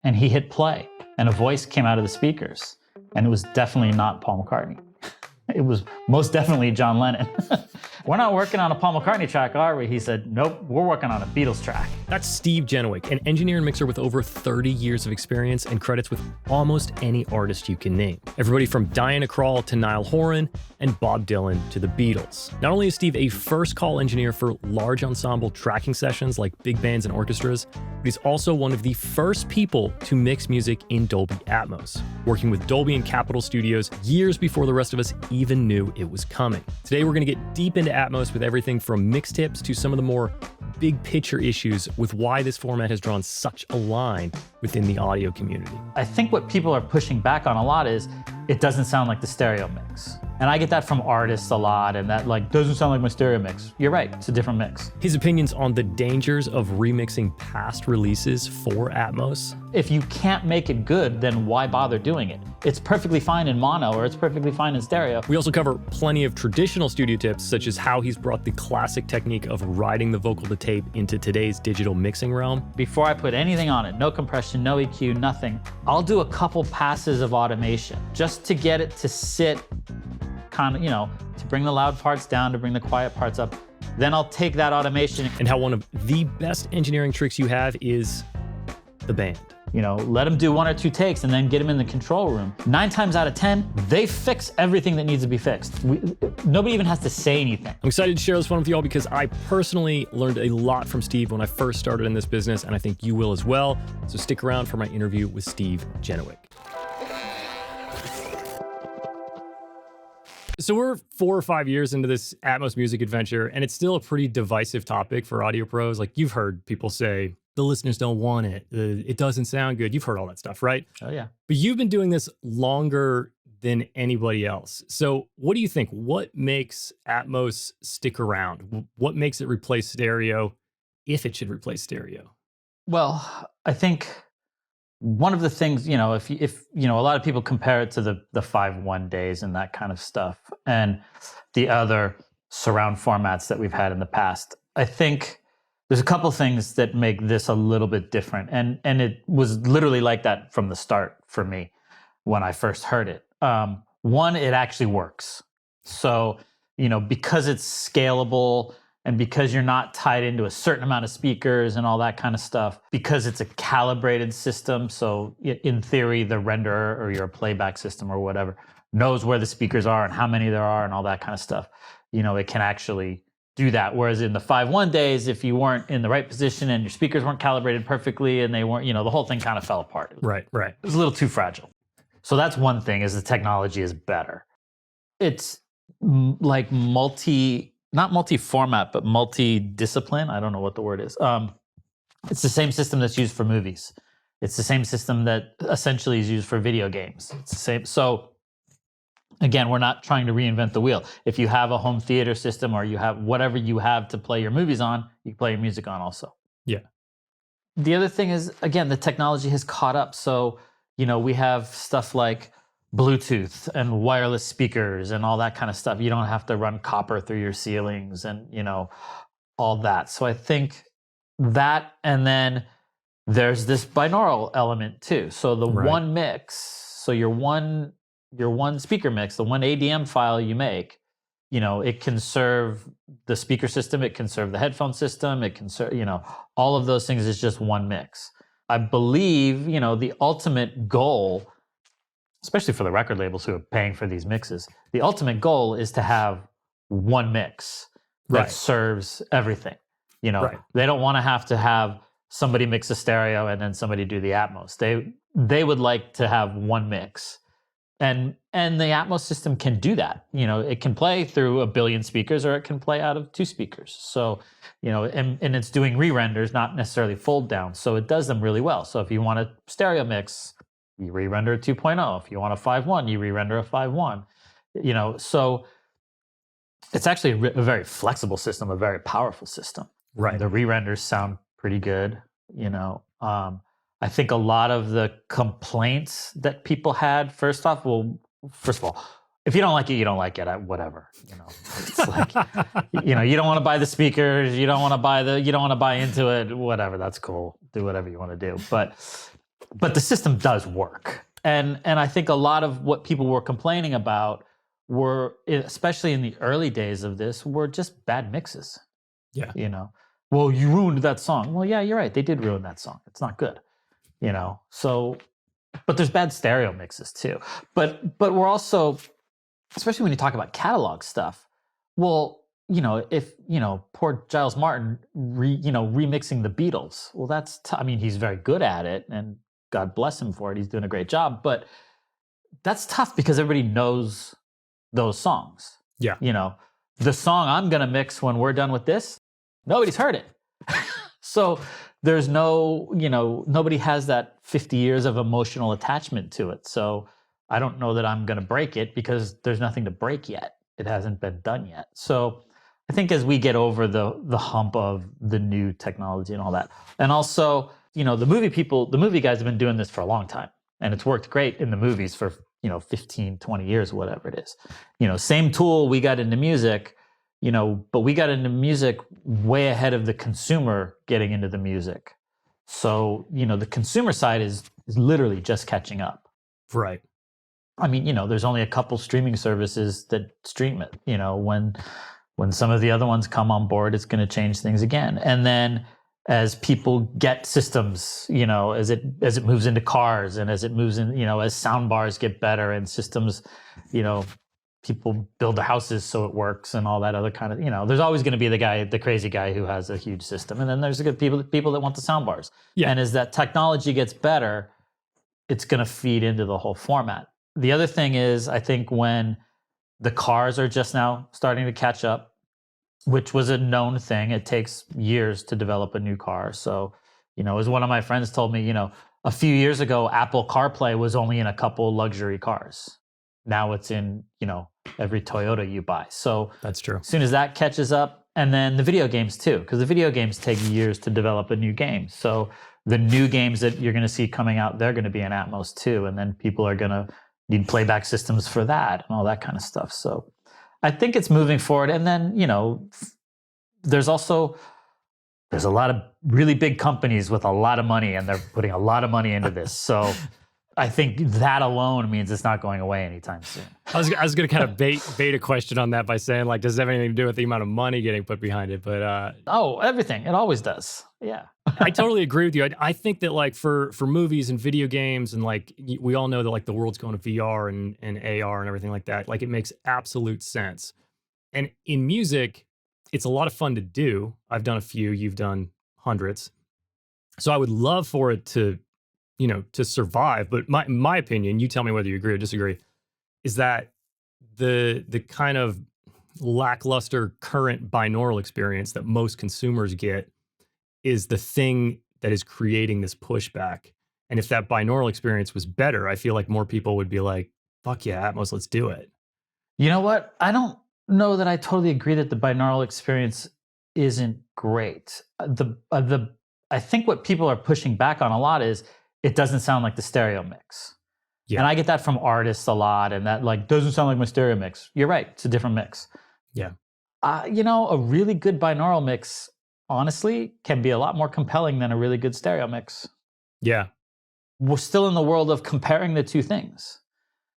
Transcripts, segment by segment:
and he hit play, and a voice came out of the speakers, and it was definitely not Paul McCartney. It was most definitely John Lennon. We're not working on a Paul McCartney track, are we? He said, nope, we're working on a Beatles track. That's Steve Genewick, an engineer and mixer with over 30 years of experience and credits with almost any artist you can name. Everybody from Diana Krall to Niall Horan and Bob Dylan to the Beatles. Not only is Steve a first call engineer for large ensemble tracking sessions like big bands and orchestras, but he's also one of the first people to mix music in Dolby Atmos, working with Dolby and Capitol Studios years before the rest of us even knew it was coming. Today we're going to get deep into Atmos with everything from mix tips to some of the more big picture issues with why this format has drawn such a line within the audio community. I think what people are pushing back on a lot is it doesn't sound like the stereo mix. And I get that from artists a lot, and that like doesn't sound like my stereo mix. You're right, it's a different mix. His opinions on the dangers of remixing past releases for Atmos. If you can't make it good, then why bother doing it? It's perfectly fine in mono, or it's perfectly fine in stereo. We also cover plenty of traditional studio tips, such as how he's brought the classic technique of writing the vocal to tape into today's digital mixing realm. Before I put anything on it, no compression, no EQ, nothing, I'll do a couple passes of automation just to get it to sit kind of, to bring the loud parts down, to bring the quiet parts up. Then I'll take that automation. And how one of the best engineering tricks you have is the band. Let them do 1 or 2 takes and then get them in the control room. 9 times out of 10, they fix everything that needs to be fixed. Nobody even has to say anything. I'm excited to share this one with you all because I personally learned a lot from Steve when I first started in this business, and I think you will as well. So stick around for my interview with Steve Genewick. So we're 4 or 5 years into this Atmos music adventure, and it's still a pretty divisive topic for audio pros. Like, you've heard people say, the listeners don't want it. It doesn't sound good. You've heard all that stuff, right? Oh, yeah. But you've been doing this longer than anybody else. So what do you think? What makes Atmos stick around? What makes it replace stereo, if it should replace stereo? Well, I think one of the things, if a lot of people compare it to the 5.1 days and that kind of stuff, and the other surround formats that we've had in the past. I think there's a couple things that make this a little bit different, and it was literally like that from the start for me when I first heard it. One, it actually works. So, because it's scalable, and because you're not tied into a certain amount of speakers and all that kind of stuff, because it's a calibrated system, so in theory, the renderer or your playback system or whatever knows where the speakers are and how many there are and all that kind of stuff. It can actually do that. Whereas in the 5.1 days, if you weren't in the right position and your speakers weren't calibrated perfectly and they weren't, the whole thing kind of fell apart. Right. It was a little too fragile. So that's one thing, is the technology is better. It's like not multi-format, but multi-discipline. I don't know what the word is. It's the same system that's used for movies. It's the same system that essentially is used for video games. It's the same. So again, we're not trying to reinvent the wheel. If you have a home theater system, or you have whatever you have to play your movies on, you can play your music on also. Yeah. The other thing is, again, the technology has caught up. So, we have stuff like Bluetooth and wireless speakers and all that kind of stuff. You don't have to run copper through your ceilings and, all that. So I think that, and then there's this binaural element too. So the one mix, so your one speaker mix, the one ADM file you make, it can serve the speaker system, it can serve the headphone system, it can serve, all of those things is just one mix. I believe, the ultimate goal, especially for the record labels who are paying for these mixes, the ultimate goal is to have one mix that serves everything. They don't want to have somebody mix a stereo and then somebody do the Atmos. They would like to have one mix. And the Atmos system can do that. It can play through 1 billion speakers, or it can play out of 2 speakers. So, and it's doing re-renders, not necessarily fold down. So it does them really well. So if you want a stereo mix, you re-render a 2.0. If you want a 5.1, you re-render a 5.1. So it's actually a very flexible system, a very powerful system. Right. The re-renders sound pretty good. I think a lot of the complaints that people had, first of all, if you don't like it, you don't like it. Whatever. It's like, you don't want to buy the speakers, you don't want to buy into it. Whatever. That's cool. Do whatever you want to do. But but the system does work. And I think a lot of what people were complaining about were, especially in the early days of this, were just bad mixes. Yeah. You know, well, you ruined that song. Well, yeah, you're right. They did ruin that song. It's not good. You know, so, but there's bad stereo mixes too. But we're also, especially when you talk about catalog stuff, well, you know, if, you know, poor Giles Martin, remixing the Beatles, well, I mean, he's very good at it and God bless him for it. He's doing a great job, but that's tough because everybody knows those songs. Yeah. You know, the song I'm going to mix when we're done with this, nobody's heard it. So there's no, you know, nobody has that 50 years of emotional attachment to it. So I don't know that I'm going to break it because there's nothing to break yet. It hasn't been done yet. So I think as we get over the hump of the new technology and all that, and also, you know, the movie guys have been doing this for a long time, and it's worked great in the movies for, you know, 15, 20 years, whatever it is. You know, same tool we got into music, you know, but we got into music way ahead of the consumer getting into the music. So, you know, the consumer side is literally just catching up. Right. I mean, you know, there's only a couple streaming services that stream it. You know, when some of the other ones come on board, it's going to change things again. And then as people get systems, you know, as it moves into cars and as it moves in, you know, as sound bars get better and systems, you know, people build their houses so it works and all that other kind of, you know, there's always going to be the crazy guy who has a huge system. And then there's the good people that want the sound bars. Yeah. And as that technology gets better, it's going to feed into the whole format. The other thing is, I think when the cars are just now starting to catch up, which was a known thing, it takes years to develop a new car. So, you know, as one of my friends told me, you know, a few years ago, Apple CarPlay was only in a couple luxury cars. Now it's in, you know, every Toyota you buy. So that's true. As soon as that catches up, and then the video games too, because the video games take years to develop a new game. So the new games that you're going to see coming out, they're going to be in Atmos too. And then people are going to need playback systems for that and all that kind of stuff. So I think it's moving forward. And then, you know, there's a lot of really big companies with a lot of money, and they're putting a lot of money into this. So I think that alone means it's not going away anytime soon. I was going to kind of bait a question on that by saying, like, does it have anything to do with the amount of money getting put behind it? But everything. It always does. Yeah. I totally agree with you. I think that, like, for movies and video games, and like we all know that, like, the world's going to VR and AR and everything like that. Like, it makes absolute sense. And in music, it's a lot of fun to do. I've done a few. You've done hundreds. So I would love for it to, you know, to survive. But my opinion, you tell me whether you agree or disagree, is that the kind of lackluster current binaural experience that most consumers get is the thing that is creating this pushback. And if that binaural experience was better, I feel like more people would be like, fuck yeah, Atmos, let's do it. You know what? I don't know that I totally agree that the binaural experience isn't great. I think what people are pushing back on a lot is it doesn't sound like the stereo mix. Yeah. And I get that from artists a lot, and that, like, doesn't sound like my stereo mix. You're right. It's a different mix. Yeah. You know, a really good binaural mix, honestly, can be a lot more compelling than a really good stereo mix. Yeah. We're still in the world of comparing the two things.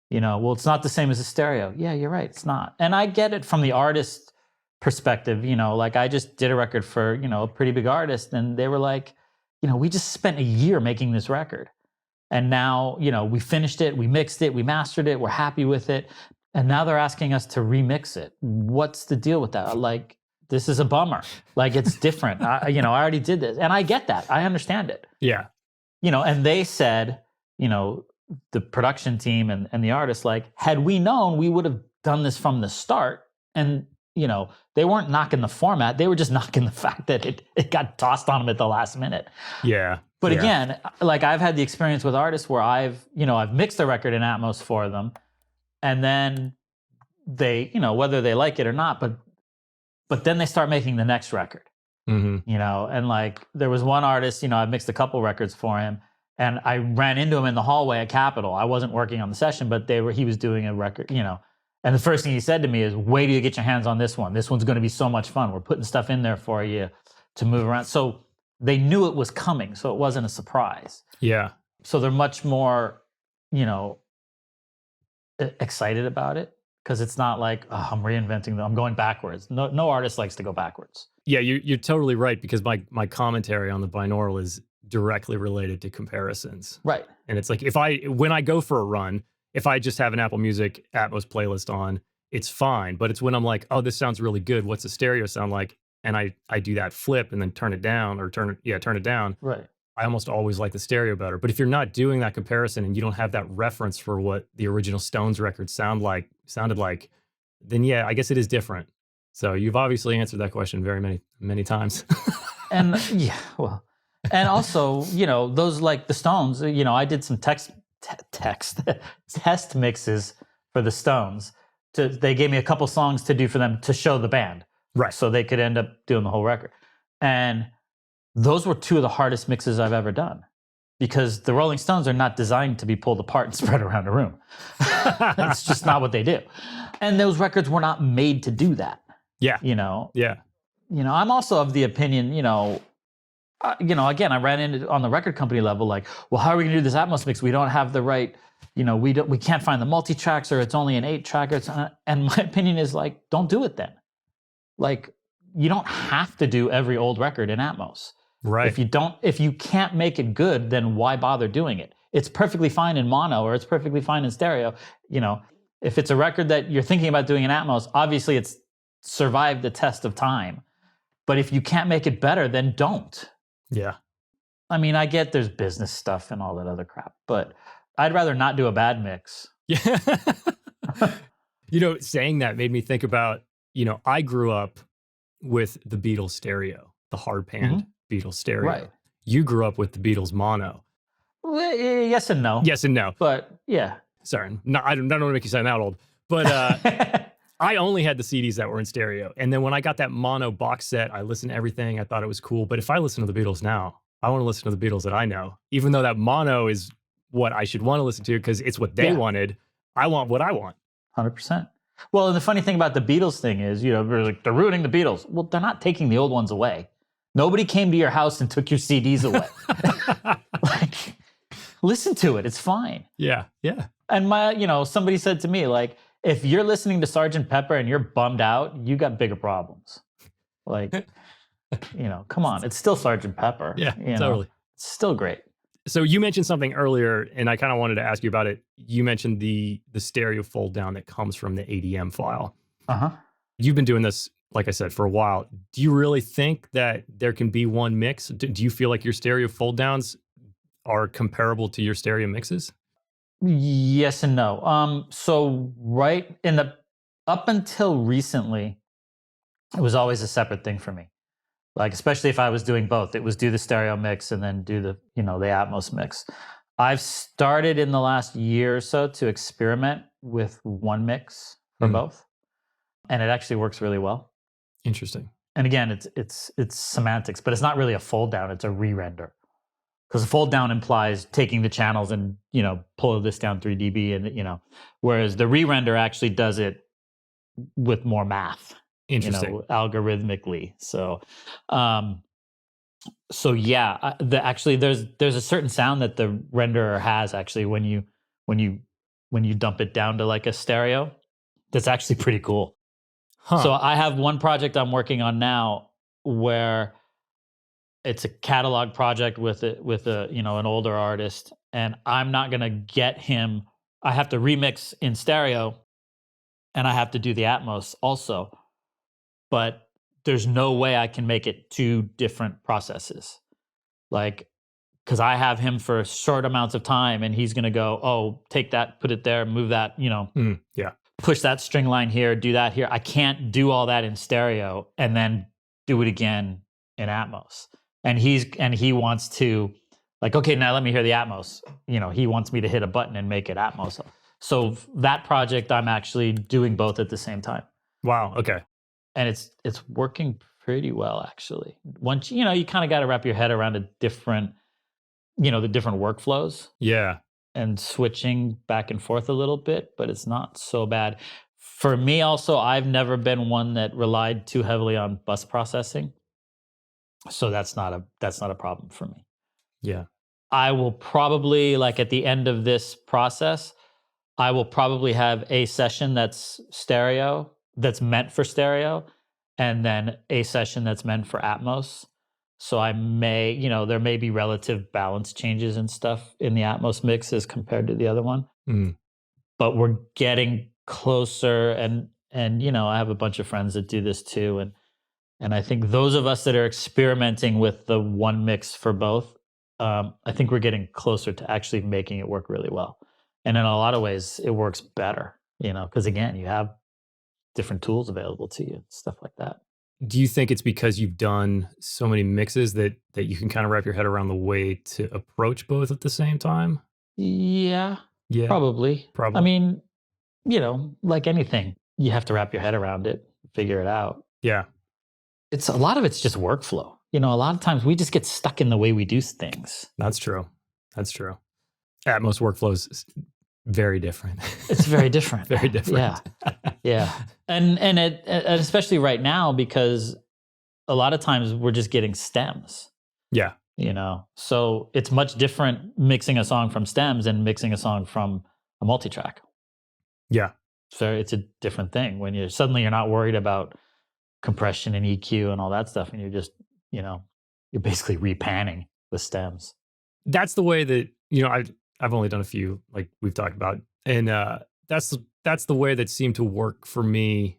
You know, well, it's not the same as a stereo. Yeah, you're right. It's not. And I get it from the artist perspective. You know, like, I just did a record for, you know, a pretty big artist, and they were like, you know, we just spent a year making this record. And now, you know, we finished it, we mixed it, we mastered it, we're happy with it. And now they're asking us to remix it. What's the deal with that? Like, this is a bummer. Like, it's different. I already did this. And I get that. I understand it. Yeah. You know, and they said, you know, the production team and the artist, like, had we known, we would have done this from the start. And, you know, they weren't knocking the format. They were just knocking the fact that it got tossed on them at the last minute. Yeah. But again, like, I've had the experience with artists where I've mixed a record in Atmos for them, and then they, you know, whether they like it or not, but then they start making the next record. Mm-hmm. You know, and like, there was one artist, you know, I mixed a couple records for him, and I ran into him in the hallway at Capitol. I wasn't working on the session, but he was doing a record, you know. And the first thing he said to me is, wait till you get your hands on this one. This one's going to be so much fun. We're putting stuff in there for you to move around. So they knew it was coming, so it wasn't a surprise. Yeah. So they're much more, you know, excited about it because it's not like, oh, I'm reinventing them. I'm going backwards. No artist likes to go backwards. Yeah, you're totally right, because my commentary on the binaural is directly related to comparisons. Right. And it's like, when I go for a run, if I just have an Apple Music Atmos playlist on, it's fine. But it's when I'm like, oh, this sounds really good. What's the stereo sound like? And I do that flip and then turn it down, or turn it down. Right. I almost always like the stereo better. But if you're not doing that comparison and you don't have that reference for what the original Stones record sounded like, then yeah, I guess it is different. So you've obviously answered that question very many times. And yeah, well, and also, you know, those like the Stones, you know, I did some test mixes for the Stones. They gave me a couple songs to do for them to show the band. Right. So they could end up doing the whole record. And those were two of the hardest mixes I've ever done, because the Rolling Stones are not designed to be pulled apart and spread around a room. It's just not what they do. And those records were not made to do that. Yeah. You know? Yeah. You know, I'm also of the opinion, again, I ran into on the record company level, like, well, how are we gonna do this Atmos mix? We don't have the right, we can't find the multi-tracks, or it's only an 8-track. And my opinion is like, don't do it then. Like, you don't have to do every old record in Atmos. Right. If you can't make it good, then why bother doing it? It's perfectly fine in mono, or it's perfectly fine in stereo. You know, if it's a record that you're thinking about doing in Atmos, obviously it's survived the test of time. But if you can't make it better, then don't. Yeah. I mean, I get there's business stuff and all that other crap, but I'd rather not do a bad mix. Yeah. Saying that made me think about, I grew up with the Beatles stereo, the hard panned Beatles stereo. Right. You grew up with the Beatles mono. Well, yes and no. Yes and no. But yeah. Sorry, I don't want to make you sound that old, but I only had the CDs that were in stereo. And then when I got that mono box set, I listened to everything. I thought it was cool. But if I listen to the Beatles now, I want to listen to the Beatles that I know, even though that mono is what I should want to listen to because it's what they wanted. I want what I want. 100%. Well, and the funny thing about the Beatles thing is, we're like, they're ruining the Beatles. Well, they're not taking the old ones away. Nobody came to your house and took your CDs away. Like, listen to it. It's fine. Yeah. Yeah. And somebody said to me, like, if you're listening to Sgt. Pepper and you're bummed out, you got bigger problems. Like, come on. It's still Sgt. Pepper. Yeah, totally. It's still great. So you mentioned something earlier, and I kind of wanted to ask you about it. You mentioned the stereo fold down that comes from the ADM file. Uh-huh. You've been doing this, like I said, for a while. Do you really think that there can be one mix? Do you feel like your stereo fold downs are comparable to your stereo mixes? Yes and no. So right up until recently, it was always a separate thing for me. Like, especially if I was doing both, it was do the stereo mix and then do the Atmos mix. I've started in the last year or so to experiment with one mix for both, and it actually works really well. Interesting. And again, it's semantics, but it's not really a fold down; it's a re-render. Because a fold down implies taking the channels and pull this down 3 dB, and whereas the re-render actually does it with more math. Interesting. Algorithmically. So yeah, actually there's a certain sound that the renderer has actually when you dump it down to like a stereo. That's actually pretty cool. Huh. So I have one project I'm working on now where it's a catalog project with an older artist, and I'm not gonna get him. I have to remix in stereo, and I have to do the Atmos also. But there's no way I can make it two different processes. Like, because I have him for short amounts of time and he's going to go, oh, take that, put it there, move that, push that string line here, do that here. I can't do all that in stereo and then do it again in Atmos. And he wants to, like, okay, now let me hear the Atmos. He wants me to hit a button and make it Atmos. So that project, I'm actually doing both at the same time. Wow. Okay. And it's working pretty well, actually. Once you kind of got to wrap your head around the different workflows. Yeah. And switching back and forth a little bit, but it's not so bad. For me, also, I've never been one that relied too heavily on bus processing, so that's not a problem for me. Yeah. I will probably, like at the end of this process, I will probably have a session that's stereo, that's meant for stereo, and then a session that's meant for Atmos. So I may, there may be relative balance changes and stuff in the Atmos mix as compared to the other one. Mm. But we're getting closer, and I have a bunch of friends that do this too, and I think those of us that are experimenting with the one mix for both, I think we're getting closer to actually making it work really well. And in a lot of ways, it works better, because again, you have different tools available to you, stuff like that. Do you think it's because you've done so many mixes that you can kind of wrap your head around the way to approach both at the same time? Yeah, Yeah, probably. probably. I mean, like anything, you have to wrap your head around it, figure it out. Yeah. It's a lot of it's just workflow. A lot of times we just get stuck in the way we do things. That's true. That's true. Atmos workflows is very different. It's very different. Very different. Yeah. Yeah. And especially right now, because a lot of times we're just getting stems. Yeah. So it's much different mixing a song from stems and mixing a song from a multi-track. Yeah. So it's a different thing when you're not worried about compression and EQ and all that stuff, and you're just, you're basically repanning the stems. That's the way that, I've only done a few, like we've talked about, and that's the way that seemed to work for me.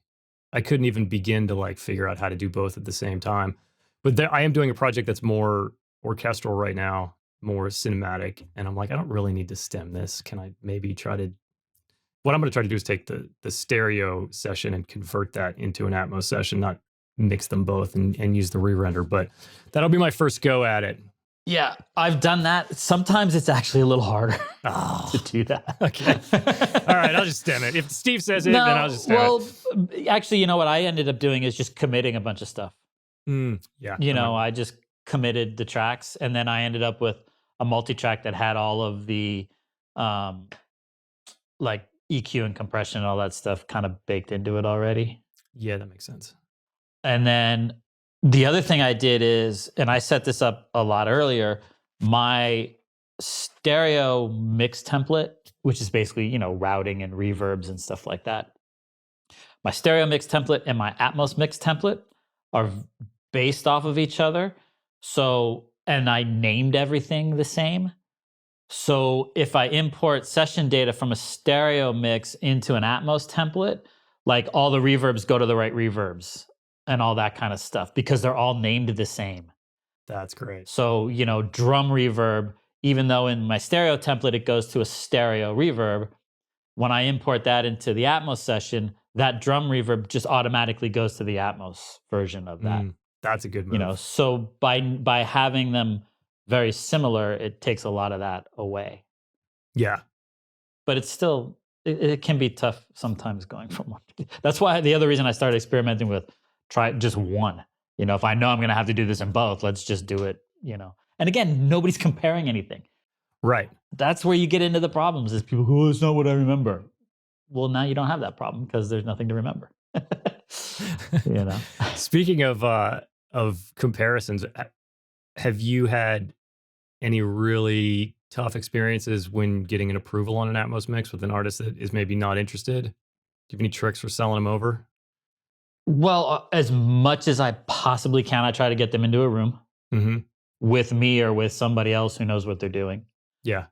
I couldn't even begin to like figure out how to do both at the same time. But I am doing a project that's more orchestral right now, more cinematic, and I'm like, I don't really need to stem this. Can I maybe what I'm going to try to do is take the stereo session and convert that into an Atmos session, not mix them both and use the re-render. But that'll be my first go at it. Yeah, I've done that. Sometimes it's actually a little harder to do that. Okay. All right, I'll just stem it. If Steve says it, then I'll just stem it. Actually, what I ended up doing is just committing a bunch of stuff. Yeah. I just committed the tracks, and then I ended up with a multi-track that had all of the like EQ and compression and all that stuff kind of baked into it already. Yeah, that makes sense. And then the other thing I did is, and I set this up a lot earlier, my stereo mix template, which is basically, routing and reverbs and stuff like that. My stereo mix template and my Atmos mix template are based off of each other. So, and I named everything the same. So if I import session data from a stereo mix into an Atmos template, like all the reverbs go to the right reverbs and all that kind of stuff, because they're all named the same. That's great. So, drum reverb, even though in my stereo template it goes to a stereo reverb, when I import that into the Atmos session, that drum reverb just automatically goes to the Atmos version of that. That's a good move. So by having them very similar, it takes a lot of that away. Yeah. But it's still, it can be tough sometimes going from one. That's why the other reason I started experimenting with try just one. If I know I'm going to have to do this in both, let's just do it, And again, nobody's comparing anything. Right. That's where you get into the problems is people go, oh, it's not what I remember. Well, now you don't have that problem because there's nothing to remember. Speaking of comparisons, have you had any really tough experiences when getting an approval on an Atmos mix with an artist that is maybe not interested? Do you have any tricks for selling them over? Well, as much as I possibly can, I try to get them into a room with me or with somebody else who knows what they're doing. Yeah.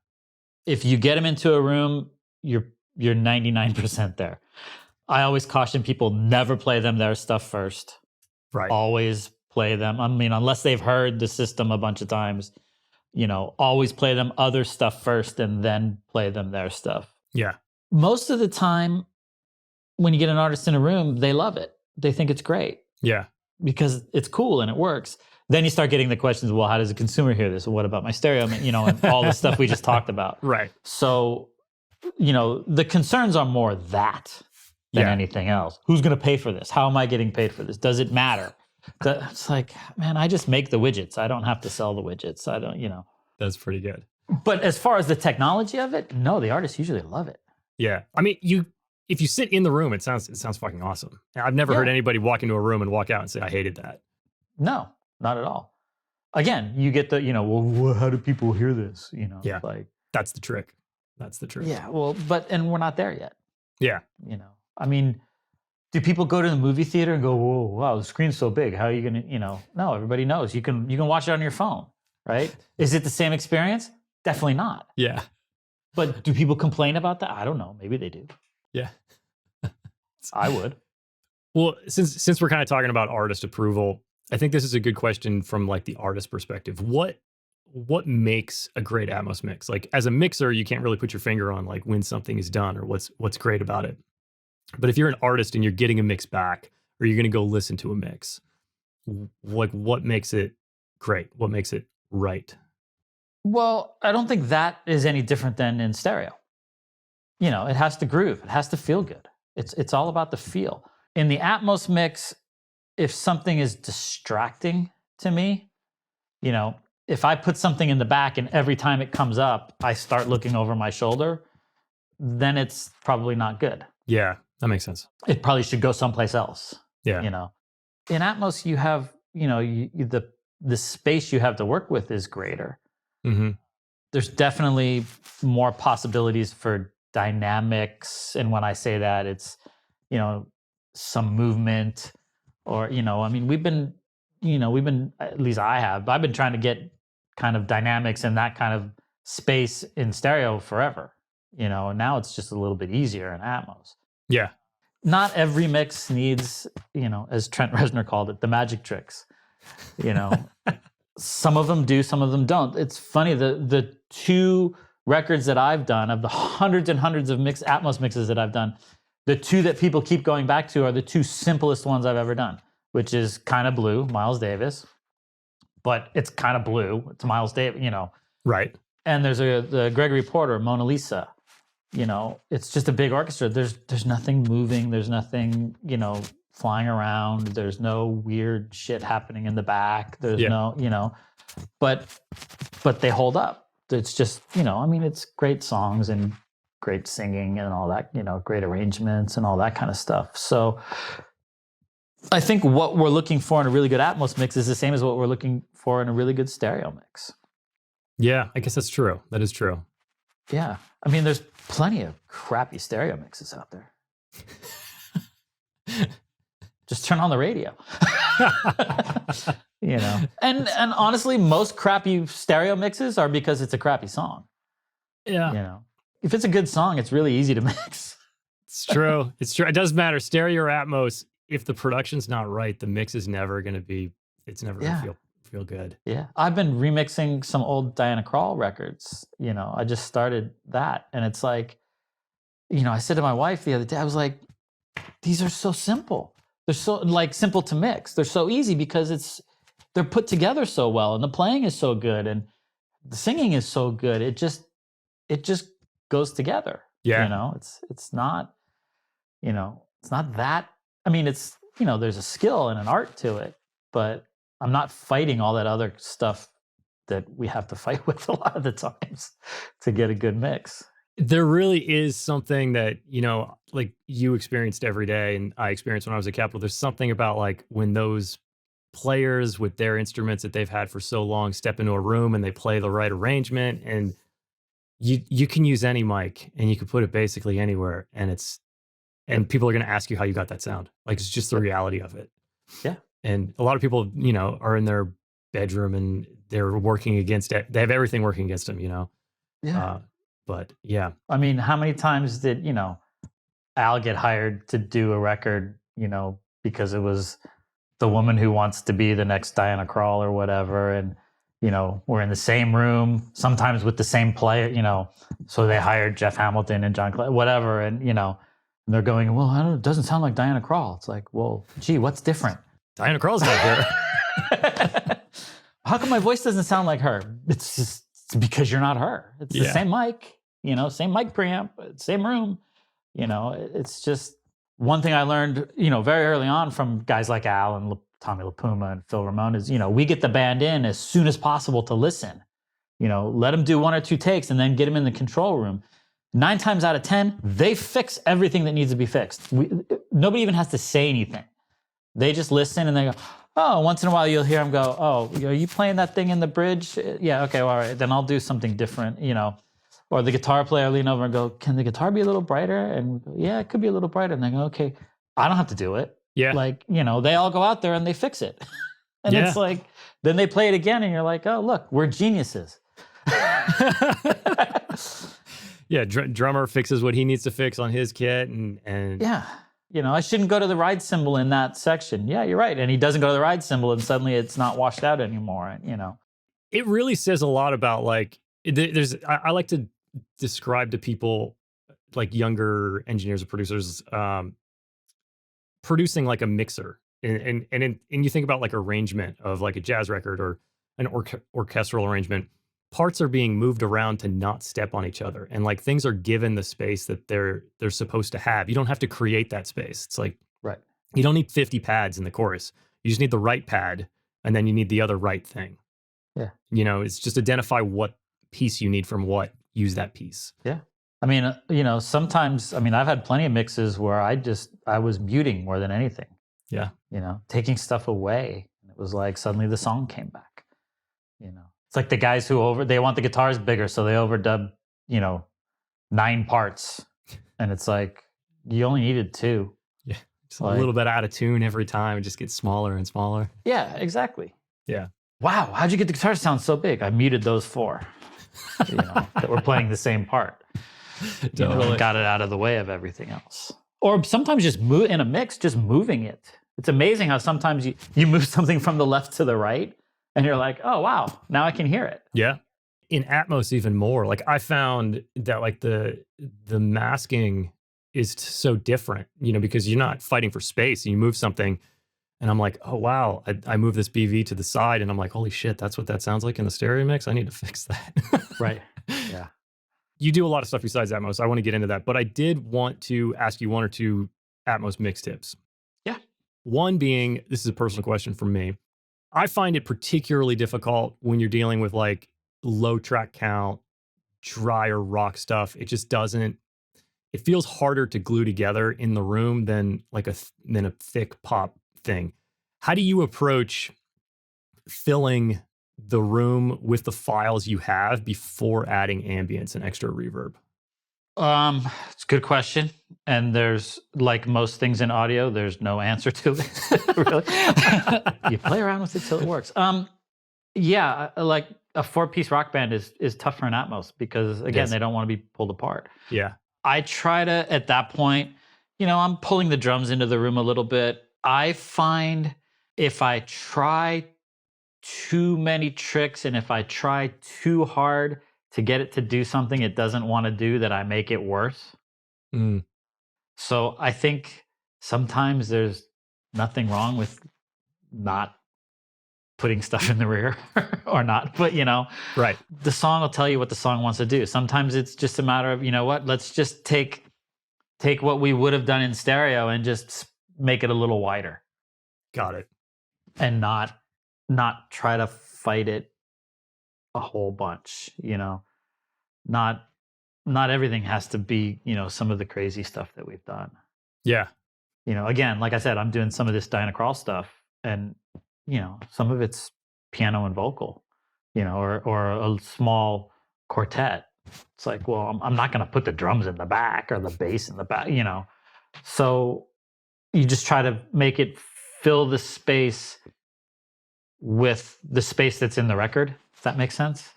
If you get them into a room, you're 99% there. I always caution people, never play them their stuff first. Right. Always play them. I mean, unless they've heard the system a bunch of times, always play them other stuff first and then play them their stuff. Yeah. Most of the time, when you get an artist in a room, they love it. They think it's great. Yeah. Because it's cool and it works. Then you start getting the questions, well, how does a consumer hear this? What about my stereo? And all the stuff we just talked about. Right. So, the concerns are more that than anything else. Who's going to pay for this? How am I getting paid for this? Does it matter? It's like, man, I just make the widgets. I don't have to sell the widgets. I don't, That's pretty good. But as far as the technology of it, no, the artists usually love it. Yeah. I mean, if you sit in the room, it sounds fucking awesome. I've never heard anybody walk into a room and walk out and say, I hated that. No, not at all. again, you get the, well, how do people hear this? Yeah. Like, That's the trick. That's the trick. yeah, well, and we're not there yet. Yeah. I mean, do people go to the movie theater and go, whoa, wow, the screen's so big. How are you going to, no, everybody knows. You can watch it on your phone, right? Is it the same experience? Definitely not. Yeah. But do people complain about that? I don't know. Maybe they do. Yeah. I would. Well, since we're kind of talking about artist approval, I think this is a good question from like the artist perspective. What makes a great Atmos mix? Like as a mixer, you can't really put your finger on like when something is done or what's great about it. But if you're an artist and you're getting a mix back, or you're going to go listen to a mix, like what makes it great? What makes it right? Well, I don't think that is any different than in stereo. It has to groove. It has to feel good. It's all about the feel. In the Atmos mix, if something is distracting to me, if I put something in the back and every time it comes up, I start looking over my shoulder, then it's probably not good. Yeah, that makes sense. It probably should go someplace else. Yeah. In Atmos, you have, the space you have to work with is greater. Mm-hmm. There's definitely more possibilities for dynamics. And when I say that, it's, some movement or, we've been, at least I've been trying to get kind of dynamics in that kind of space in stereo forever, and now it's just a little bit easier in Atmos. Yeah. Not every mix needs, as Trent Reznor called it, the magic tricks. Some of them do, some of them don't. It's funny, the two records that I've done, of the hundreds and hundreds of Atmos mixes that I've done, the two that people keep going back to are the two simplest ones I've ever done, which is Kind of Blue, Miles Davis. But it's kind of blue. It's Miles Davis, Right. And there's the Gregory Porter, Mona Lisa. It's just a big orchestra. There's nothing moving. There's nothing, flying around. There's no weird shit happening in the back. There's no, but they hold up. It's just, it's great songs and great singing and all that, great arrangements and all that kind of stuff. So I think what we're looking for in a really good Atmos mix is the same as what we're looking for in a really good stereo mix. Yeah, I guess that's true. That is true. Yeah. There's plenty of crappy stereo mixes out there. Just turn on the radio. And honestly, most crappy stereo mixes are because it's a crappy song. Yeah. If it's a good song, it's really easy to mix. It's true. It's true. It does matter. Stereo or Atmos, if the production's not right, the mix is never going to be, it's never going to feel good. Yeah. I've been remixing some old Diana Krall records. I just started that. And it's like, I said to my wife the other day, I was like, these are so simple. They're so simple to mix. They're so easy because they're put together so well and the playing is so good and the singing is so good. It just goes together. Yeah. It's not, it's not that, it's, there's a skill and an art to it, but I'm not fighting all that other stuff that we have to fight with a lot of the times to get a good mix. There really is something that, like you experienced every day and I experienced when I was at Capitol. There's something about like when those players with their instruments that they've had for so long step into a room and they play the right arrangement, and you can use any mic and you can put it basically anywhere, and people are going to ask you how you got that sound. Like it's just the reality of it. Yeah. And a lot of people, are in their bedroom and they're working against it. They have everything working against them, Yeah. But yeah. How many times did, Al get hired to do a record, because it was the woman who wants to be the next Diana Krall or whatever. And, we're in the same room, sometimes with the same player, so they hired Jeff Hamilton and John Clay, whatever. And, and they're going, well, it doesn't sound like Diana Krall. It's like, well, gee, what's different? Diana Krall's not here. How come my voice doesn't sound like her? It's because you're not her. It's the same mic, same mic preamp, same room. It's just one thing I learned, very early on from guys like Al and Tommy LaPuma and Phil Ramone is, we get the band in as soon as possible to listen. Let them do one or two takes and then get them in the control room. 9 times out of 10, they fix everything that needs to be fixed. Nobody even has to say anything. They just listen and they go, Oh, once in a while you'll hear him go, oh, are you playing that thing in the bridge? Yeah, okay, well, all right, then I'll do something different, Or the guitar player lean over and go, can the guitar be a little brighter? And we go, yeah, it could be a little brighter. And they go, okay, I don't have to do it. Yeah. Like, they all go out there and they fix it. And Yeah. it's like, then they play it again and you're like, oh, look, we're geniuses. Yeah, drummer fixes what he needs to fix on his kit, and Yeah. I shouldn't go to the ride cymbal in that section. Yeah, you're right. And he doesn't go to the ride cymbal and suddenly it's not washed out anymore, it really says a lot about I like to describe to people like younger engineers or producers producing like a mixer, and you think about like arrangement of like a jazz record or an orchestral arrangement. Parts are being moved around to not step on each other, and like things are given the space that they're supposed to have. You don't have to create that space. It's like, right. You don't need 50 pads in the chorus. You just need the right pad, and then you need the other right thing. Yeah. It's just identify what piece you need from what, use that piece. Yeah. I mean, sometimes, I've had plenty of mixes where I was muting more than anything. Yeah. Taking stuff away. It was like suddenly the song came back, It's like the guys who they want the guitars bigger, so they overdub, 9 parts. And it's like, you only needed 2. Yeah. Just a little bit out of tune every time. It just gets smaller and smaller. Yeah, exactly. Yeah. Wow, how'd you get the guitar to sound so big? I muted those 4, that were playing the same part. Totally. Got it out of the way of everything else. Or sometimes just move in a mix, just moving it. It's amazing how sometimes you move something from the left to the right and you're like, oh, wow, now I can hear it. Yeah. In Atmos, even more. Like I found that like the masking is so different, because you're not fighting for space and you move something. And I'm like, oh, wow, I move this BV to the side and I'm like, holy shit, that's what that sounds like in the stereo mix. I need to fix that. Right. Yeah. You do a lot of stuff besides Atmos. I want to get into that, but I did want to ask you 1 or 2 Atmos mix tips. Yeah. One being, this is a personal question from me. I find it particularly difficult when you're dealing with like low track count, drier rock stuff. It just doesn't, it feels harder to glue together in the room than like a thick pop thing. How do you approach filling the room with the files you have before adding ambience and extra reverb? It's a good question. And there's, like most things in audio, there's no answer to it. Really. You play around with it till it works. Yeah, like a 4-piece rock band is tough for an Atmos because, again, they don't want to be pulled apart. Yeah. I try to, at that point, I'm pulling the drums into the room a little bit. I find if I try too many tricks and if I try too hard to get it to do something it doesn't want to do, that I make it worse. Mm. So I think sometimes there's nothing wrong with not putting stuff in the rear or not, but right. The song will tell you what the song wants to do. Sometimes it's just a matter of, let's just take what we would have done in stereo and just make it a little wider. Got it. And not try to fight it a whole bunch, not everything has to be, some of the crazy stuff that we've done. Yeah. Again, like I said, I'm doing some of this Diana Krall stuff and, some of it's piano and vocal, or a small quartet. It's like, well, I'm not going to put the drums in the back or the bass in the back, So you just try to make it fill the space with the space that's in the record. Does that make sense?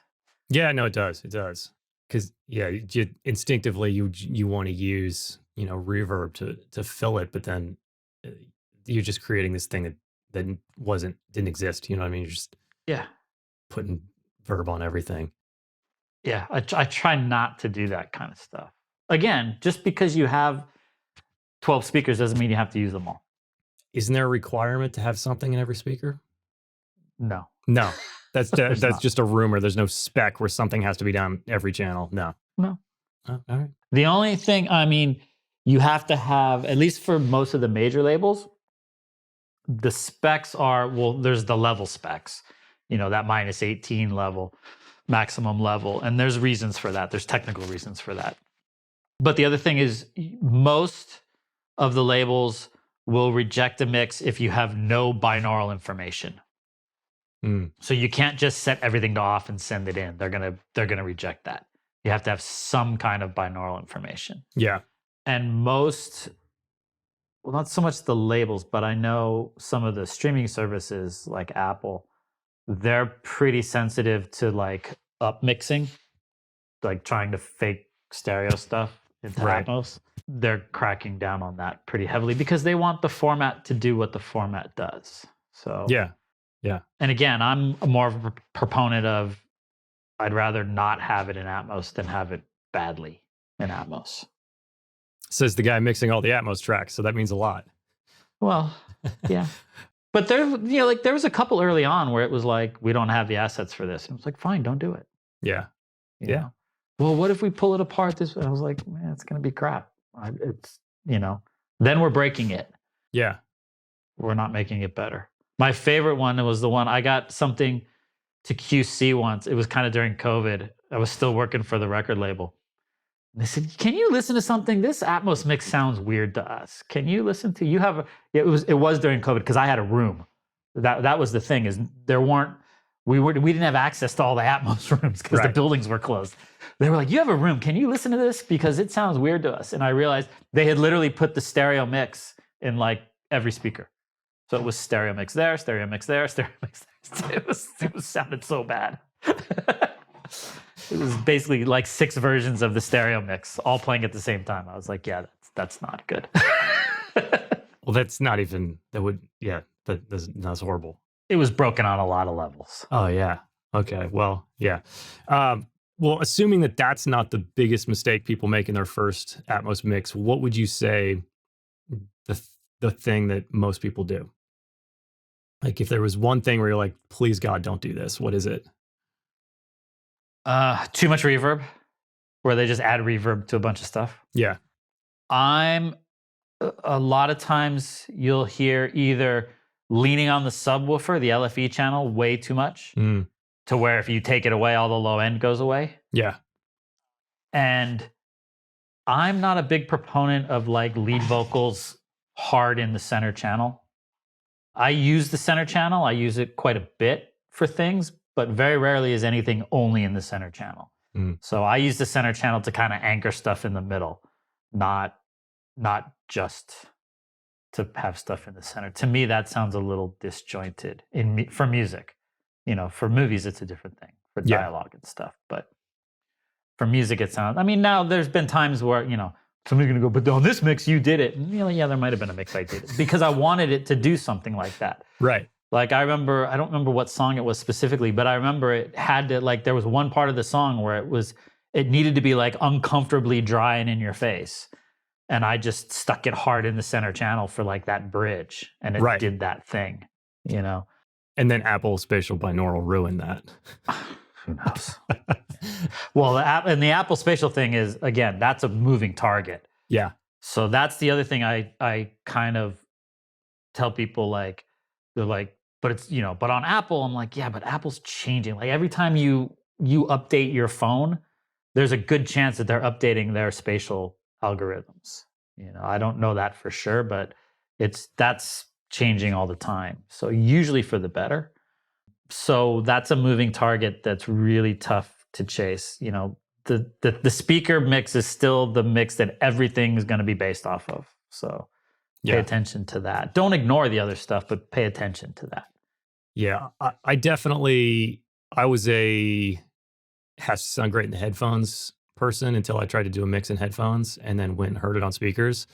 Yeah, no, it does. It does. Because instinctively you want to use reverb to fill it, but then you're just creating this thing that didn't exist. You know what I mean? You're just putting verb on everything. Yeah, I try not to do that kind of stuff. Again, just because you have 12 speakers doesn't mean you have to use them all. Isn't there a requirement to have something in every speaker? No. That's just a rumor. There's no spec where something has to be down every channel. No. Oh, all right. The only thing, you have to have, at least for most of the major labels, the specs are, there's the level specs, that -18 level, maximum level. And there's reasons for that. There's technical reasons for that. But the other thing is most of the labels will reject a mix if you have no binaural information. So you can't just set everything to off and send it in. They're gonna reject that. You have to have some kind of binaural information. Yeah. And most, well, not so much the labels, but I know some of the streaming services like Apple, they're pretty sensitive to like up mixing, like trying to fake stereo stuff into Atmos. They're cracking down on that pretty heavily because they want the format to do what the format does. So Yeah. and again, I'm more of a proponent of I'd rather not have it in Atmos than have it badly in Atmos. Says the guy mixing all the Atmos tracks, so that means a lot. Well, yeah. But there, like there was a couple early on where it was like, we don't have the assets for this. And it was like, fine, don't do it. Yeah. You know? Well, what if we pull it apart this way? I was like, man, it's going to be crap. It's, then we're breaking it. Yeah. We're not making it better. My favorite one was the one I got something to QC once. It was kind of during COVID. I was still working for the record label. And they said, can you listen to something? This Atmos mix sounds weird to us. Can you listen to, it was during COVID because I had a room. That was the thing is we didn't have access to all the Atmos rooms because the buildings were closed. They were like, you have a room. Can you listen to this? Because it sounds weird to us. And I realized they had literally put the stereo mix in like every speaker. So it was stereo mix there, stereo mix there, stereo mix there. It was sounded so bad. It was basically like 6 versions of the stereo mix all playing at the same time. I was like, yeah, that's not good. Well, that's horrible. It was broken on a lot of levels. Oh, yeah. Okay. Well, yeah. Well, assuming that that's not the biggest mistake people make in their first Atmos mix, what would you say the thing that most people do? Like if there was one thing where you're like, please God, don't do this, what is it? Too much reverb, where they just add reverb to a bunch of stuff. Yeah. A lot of times you'll hear either leaning on the subwoofer, the LFE channel, way too much to where if you take it away, all the low end goes away. Yeah. And I'm not a big proponent of like lead vocals hard in the center channel. I use the center channel. I use it quite a bit for things, but very rarely is anything only in the center channel. So I use the center channel to kind of anchor stuff in the middle, not just to have stuff in the center. To me, that sounds a little disjointed for music. For movies, it's a different thing for dialogue and stuff. But for music, it sounds. I mean, now there's been times where somebody's gonna go, but on this mix, you did it. And yeah, there might have been a mix I did it because I wanted it to do something like that. Right. Like I don't remember what song it was specifically, but I remember it had to there was one part of the song where it needed to be like uncomfortably dry and in your face. And I just stuck it hard in the center channel for like that bridge and it did that thing, And then Apple Spatial Binaural ruined that. Who knows? Well, the Apple Spatial thing is, again, that's a moving target. Yeah. So that's the other thing I kind of tell people they're like, but it's, but on Apple, I'm like, yeah, but Apple's changing. Like every time you update your phone, there's a good chance that they're updating their spatial algorithms. I don't know that for sure, but that's changing all the time. So usually for the better. So that's a moving target that's really tough to chase. The speaker mix is still the mix that everything is going to be based off of. So pay attention to that. Don't ignore the other stuff, but pay attention to that. Yeah, I was has to sound great in the headphones person until I tried to do a mix in headphones and then went and heard it on speakers.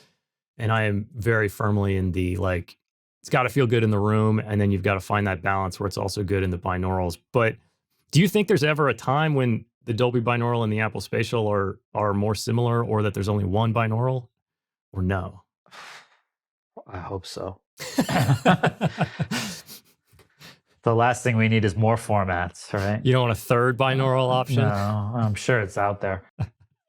And I am very firmly in the it's got to feel good in the room, and then you've got to find that balance where it's also good in the binaurals. But do you think there's ever a time when the Dolby binaural and the Apple Spatial are more similar, or that there's only one binaural, or no? I hope so. The last thing we need is more formats, right? You don't want a third binaural option? No, I'm sure it's out there.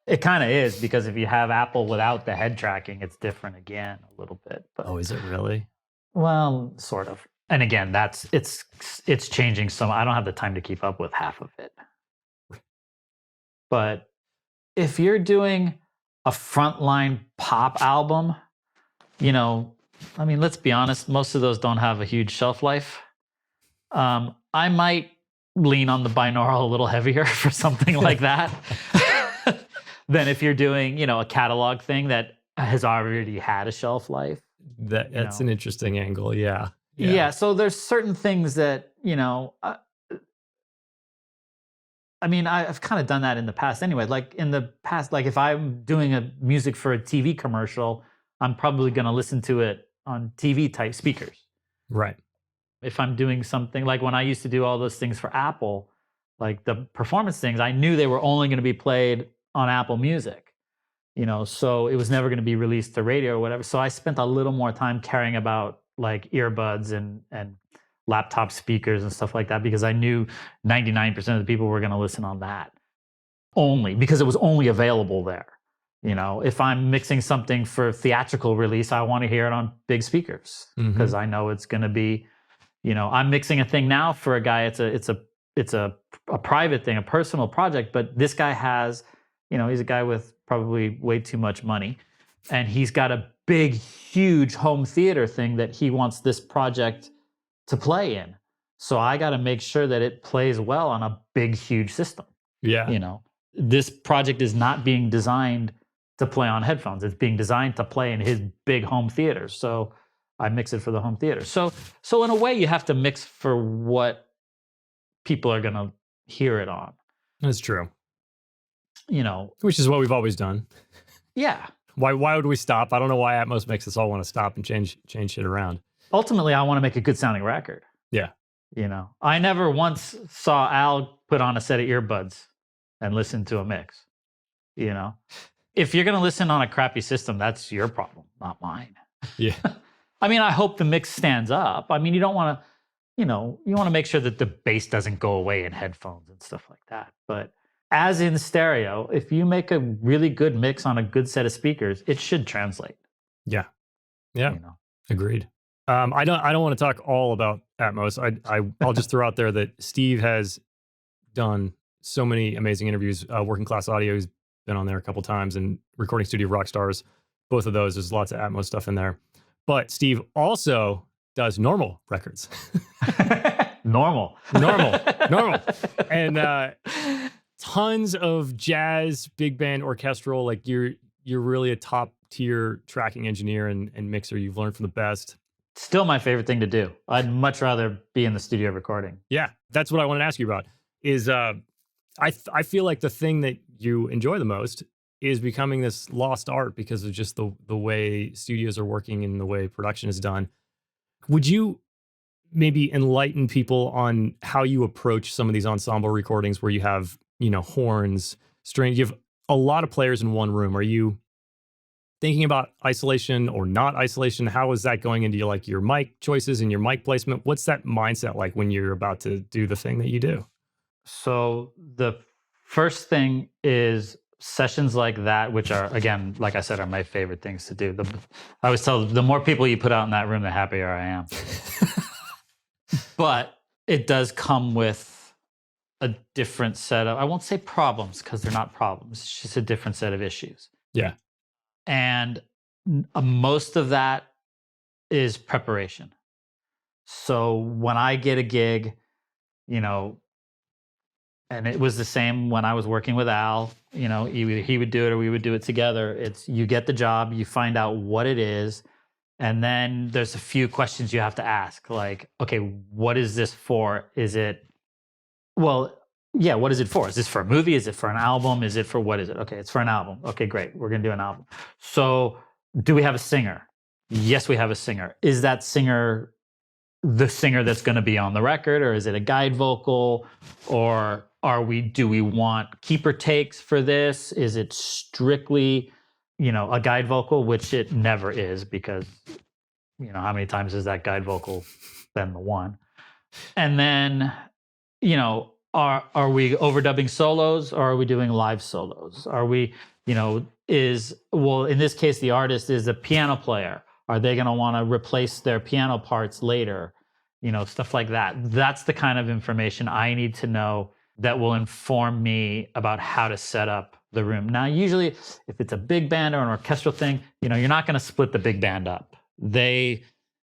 It kind of is, because if you have Apple without the head tracking, it's different again a little bit. But, oh, is it really? Well, sort of. And again, it's changing some. I don't have the time to keep up with half of it. But if you're doing a frontline pop album, I mean, let's be honest, most of those don't have a huge shelf life. I might lean on the binaural a little heavier for something like that than if you're doing, you know, a catalog thing that has already had a shelf life. That's an interesting angle. Yeah. Yeah. So there's certain things that, you know, I mean, I've kind of done that in the past anyway. Like in the past, like if I'm doing a music for a TV commercial, I'm probably going to listen to it on TV type speakers. Right. If I'm doing something like when I used to do all those things for Apple, like the performance things, I knew they were only going to be played on Apple Music, you know, so it was never going to be released to radio or whatever. So I spent a little more time caring about like earbuds and laptop speakers and stuff like that because I knew 99% of the people were going to listen on that only because it was only available there. You know, if I'm mixing something for theatrical release, I want to hear it on big speakers because I know it's going to be, you know, I'm mixing a thing now for a guy. It's a private thing, a personal project. But this guy has, you know, he's a guy with probably way too much money, and he's got a big, huge home theater thing that he wants this project to play in. So I got to make sure that it plays well on a big, huge system. Yeah. You know, this project is not being designed to play on headphones. It's being designed to play in his big home theater. So I mix it for the home theater. So in a way, you have to mix for what people are going to hear it on. That's true. You know, which is what we've always done. Yeah. Why would we stop? I don't know why Atmos makes us all want to stop and change shit around. Ultimately, I want to make a good sounding record. Yeah. You know, I never once saw Al put on a set of earbuds and listen to a mix. You know, if you're going to listen on a crappy system, that's your problem, not mine. Yeah. I mean, I hope the mix stands up. I mean, you don't want to, you know, you want to make sure that the bass doesn't go away in headphones and stuff like that. But as in stereo, if you make a really good mix on a good set of speakers, it should translate. Yeah. Yeah. You know? Agreed. I don't want to talk all about Atmos. I'll just throw out there that Steve has done so many amazing interviews. Working Class Audio's been on there a couple times, and Recording Studio Rockstars. Both of those, there's lots of Atmos stuff in there. But Steve also does normal records. normal, and tons of jazz, big band, orchestral. Like you're really a top tier tracking engineer and mixer. You've learned from the best. Still my favorite thing to do. I'd much rather be in the studio recording. Yeah, that's what I wanted to ask you about. Is I feel like the thing that you enjoy the most is becoming this lost art because of just the way studios are working and the way production is done. Would you maybe enlighten people on how you approach some of these ensemble recordings where you have, you know, horns, strings, you have a lot of players in one room? Are you thinking about isolation or not isolation? How is that going into your mic choices and your mic placement? What's that mindset like when you're about to do the thing that you do? So the first thing is sessions like that, which are, again, like I said, are my favorite things to do. I always tell the more people you put out in that room, the happier I am. But it does come with a different set of, I won't say problems because they're not problems. It's just a different set of issues. Yeah. And most of that is preparation. So when I get a gig, you know, and it was the same when I was working with Al, you know, he would do it or we would do it together. It's you get the job, you find out what it is, and then there's a few questions you have to ask. Like, okay, what is this for? Is it, well, yeah, what is it for? Is this for a movie? Is it for an album? Is it for, what is it? Okay, it's for an album. Okay, great. We're going to do an album. So do we have a singer? Yes, we have a singer. Is that singer the singer that's going to be on the record, or is it a guide vocal, or do we want keeper takes for this? Is it strictly, you know, a guide vocal, which it never is, because, you know, how many times has that guide vocal been the one? And then, you know, are we overdubbing solos, or are we doing live solos? Are we, you know, in this case, the artist is a piano player. Are they going to want to replace their piano parts later? You know, stuff like that. That's the kind of information I need to know that will inform me about how to set up the room. Now, usually, if it's a big band or an orchestral thing, you know, you're not going to split the big band up. they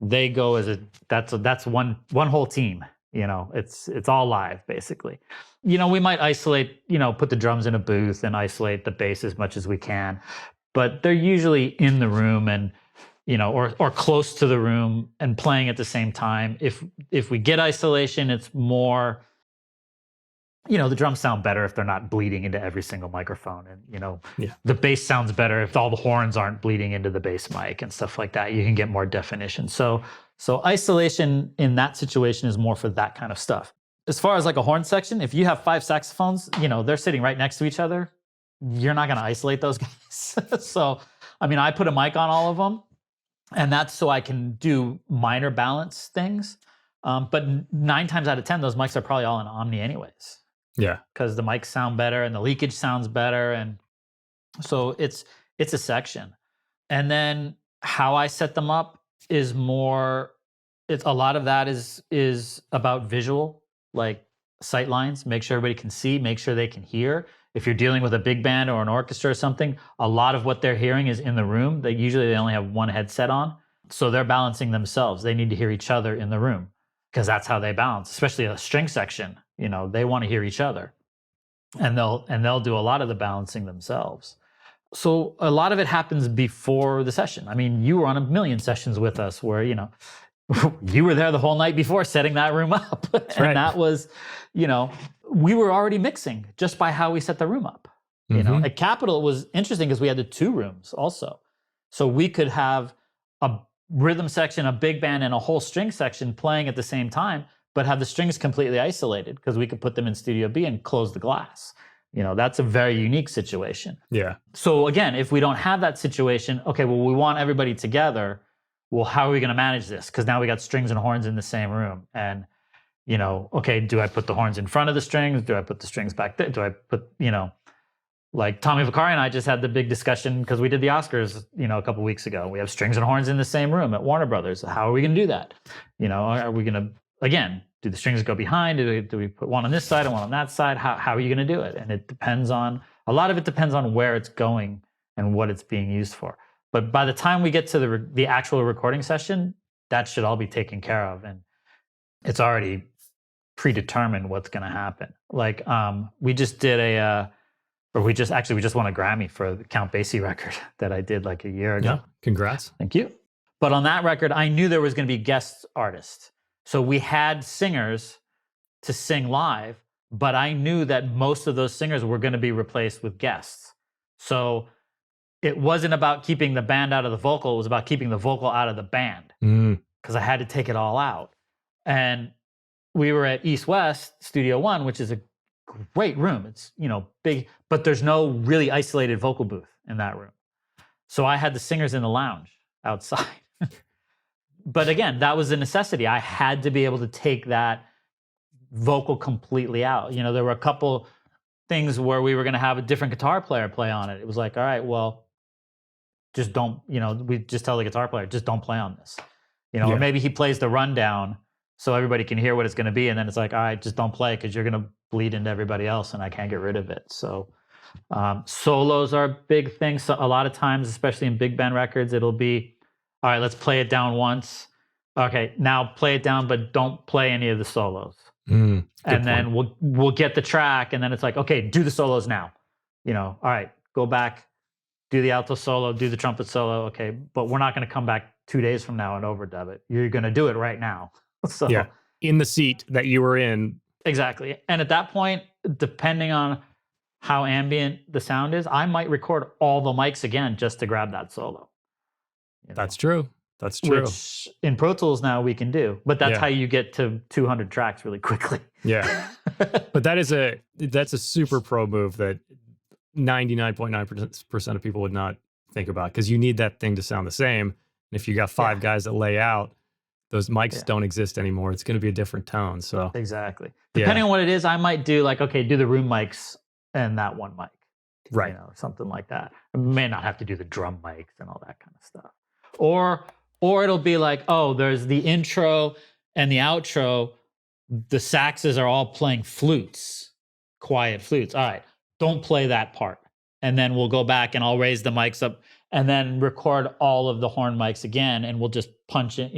go as that's one whole team. It's all live basically. We might isolate, put the drums in a booth and isolate the bass as much as we can, but they're usually in the room and or close to the room and playing at the same time. If we get isolation, it's more, the drums sound better if they're not bleeding into every single microphone, and the bass sounds better if all the horns aren't bleeding into the bass mic and stuff like that. You can get more definition. So isolation in that situation is more for that kind of stuff. As far as like a horn section, if you have 5 saxophones, they're sitting right next to each other, you're not going to isolate those guys. So, I put a mic on all of them, and that's so I can do minor balance things. But 9 times out of 10, those mics are probably all in Omni anyways. Yeah. Because the mics sound better and the leakage sounds better. And so it's a section. And then how I set them up is more, a lot of that is about visual, like sight lines, make sure everybody can see, make sure they can hear. If you're dealing with a big band or an orchestra or something, a lot of what they're hearing is in the room. They only have one headset on. So they're balancing themselves. They need to hear each other in the room because that's how they balance, especially a string section. They want to hear each other. And they'll do a lot of the balancing themselves. So a lot of it happens before the session. You were on a million sessions with us where, you were there the whole night before setting that room up. And that was, we were already mixing just by how we set the room up. At Capitol, it was interesting because we had the 2 rooms also. So we could have a rhythm section, a big band, and a whole string section playing at the same time, but have the strings completely isolated because we could put them in Studio B and close the glass. That's a very unique situation. Yeah. So again, if we don't have that situation, okay, well, we want everybody together. Well, how are we going to manage this? Because now we got strings and horns in the same room. And, okay, do I put the horns in front of the strings? Do I put the strings back there? Do I put, like Tommy Vicari and I just had the big discussion because we did the Oscars, a couple of weeks ago. We have strings and horns in the same room at Warner Brothers. How are we going to do that? Are we going to, again, do the strings go behind? Do we put one on this side and one on that side? How are you going to do it? And it depends on, a lot of it depends on where it's going and what it's being used for. But by the time we get to the actual recording session, that should all be taken care of. And it's already predetermined what's going to happen. Like we just did we just won a Grammy for the Count Basie record that I did like a year ago. Yeah, congrats. Thank you. But on that record, I knew there was going to be guest artists. So we had singers to sing live, but I knew that most of those singers were going to be replaced with guests. So it wasn't about keeping the band out of the vocal. It was about keeping the vocal out of the band because I had to take it all out. And we were at East West Studio One, which is a great room. It's, big, but there's no really isolated vocal booth in that room. So I had the singers in the lounge outside. But again, that was a necessity. I had to be able to take that vocal completely out. There were a couple things where we were going to have a different guitar player play on it. It was like, all right, well, just don't, we just tell the guitar player, just don't play on this, or maybe he plays the rundown so everybody can hear what it's going to be. And then it's like, all right, just don't play because you're going to bleed into everybody else and I can't get rid of it. So solos are a big thing. So a lot of times, especially in big band records, it'll be, all right, let's play it down once. Okay, now play it down, but don't play any of the solos. And then we'll get the track, and then it's like, okay, do the solos now. All right, go back, do the alto solo, do the trumpet solo. Okay, but we're not going to come back 2 days from now and overdub it. You're going to do it right now. So yeah, in the seat that you were in. Exactly. And at that point, depending on how ambient the sound is, I might record all the mics again just to grab that solo. That's true. That's true. Which in Pro Tools now we can do, but that's how you get to 200 tracks really quickly. Yeah. But that's a super pro move that 99.9% of people would not think about because you need that thing to sound the same. And if you got 5 guys that lay out, those mics don't exist anymore. It's going to be a different tone. So exactly. Depending on what it is, I might do like, okay, do the room mics and that one mic. Right. Something like that. I may not have to do the drum mics and all that kind of stuff. Or it'll be like, oh, there's the intro and the outro. The saxes are all playing flutes, quiet flutes. All right, don't play that part. and then we'll go back and I'll raise the mics up and then record all of the horn mics again, and we'll just punch it,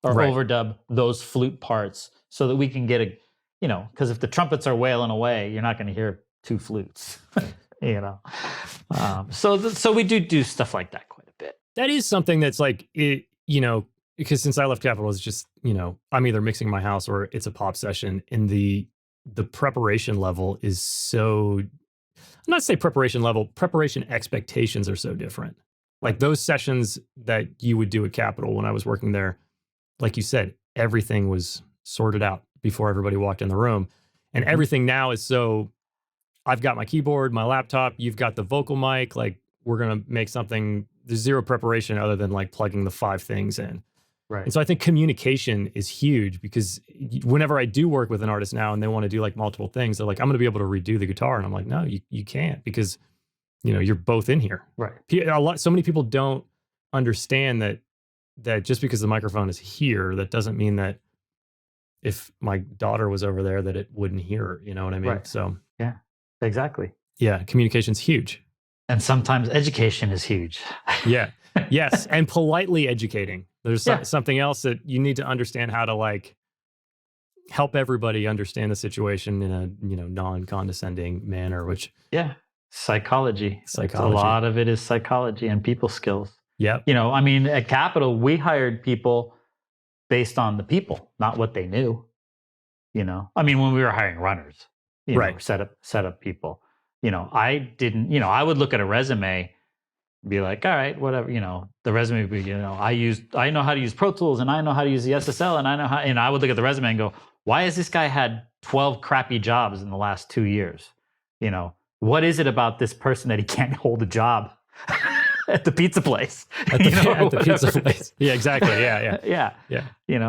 or overdub those flute parts so that we can get a, because if the trumpets are wailing away, you're not going to hear two flutes, So we do stuff like that quite a bit. That is something that's like, because since I left Capitol, it's just, I'm either mixing my house or it's a pop session, and the preparation level is so, I'm not say preparation level, preparation expectations are so different. Like those sessions that you would do at Capitol when I was working there, like you said, everything was sorted out before everybody walked in the room. And everything now is so, I've got my keyboard, my laptop, you've got the vocal mic, like we're going to make something, there's zero preparation other than like plugging the 5 things in. Right. And so I think communication is huge, because whenever I do work with an artist now and they want to do like multiple things, they're like, I'm going to be able to redo the guitar. And I'm like, no, you can't, because you're both in here. Right. So many people don't understand that just because the microphone is here, that doesn't mean that if my daughter was over there that it wouldn't hear her. You know what I mean? Right. So yeah, exactly. Yeah, communication's huge. And sometimes education is huge. Yeah. Yes. And politely educating. There's something else that you need to understand how to like help everybody understand the situation in a non-condescending manner, which psychology. A lot of it is psychology and people skills. Yeah. At Capitol, we hired people based on the people, not what they knew. When we were hiring runners, set up people, I didn't, I would look at a resume, be like, all right, whatever, the resume would be, I know how to use Pro Tools, and I know how to use the SSL, and I know how, and I would look at the resume and go, why has this guy had 12 crappy jobs in the last 2 years? What is it about this person that he can't hold a job at the pizza place? At the pizza place. Yeah, exactly. Yeah.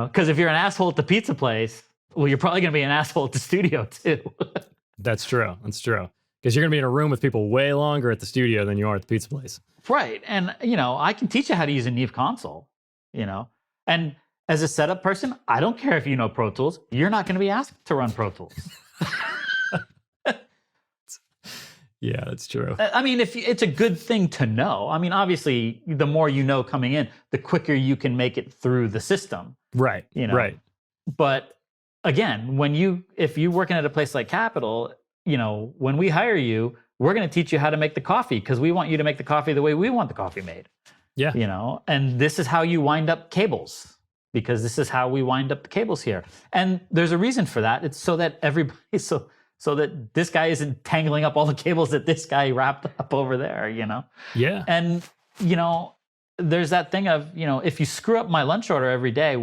Because if you're an asshole at the pizza place, well, you're probably going to be an asshole at the studio too. That's true. Because you're going to be in a room with people way longer at the studio than you are at the pizza place. Right. And, I can teach you how to use a Neve console, and as a setup person, I don't care if you know Pro Tools. You're not going to be asked to run Pro Tools. Yeah, that's true. If it's a good thing to know. Obviously, the more you know coming in, the quicker you can make it through the system. Right. Right. But again, if you're working at a place like Capitol, when we hire you, we're going to teach you how to make the coffee, because we want you to make the coffee the way we want the coffee made. Yeah. And this is how you wind up cables, because this is how we wind up the cables here. And there's a reason for that. It's so that everybody, so that this guy isn't tangling up all the cables that this guy wrapped up over there, Yeah. And, there's that thing of, if you screw up my lunch order every day,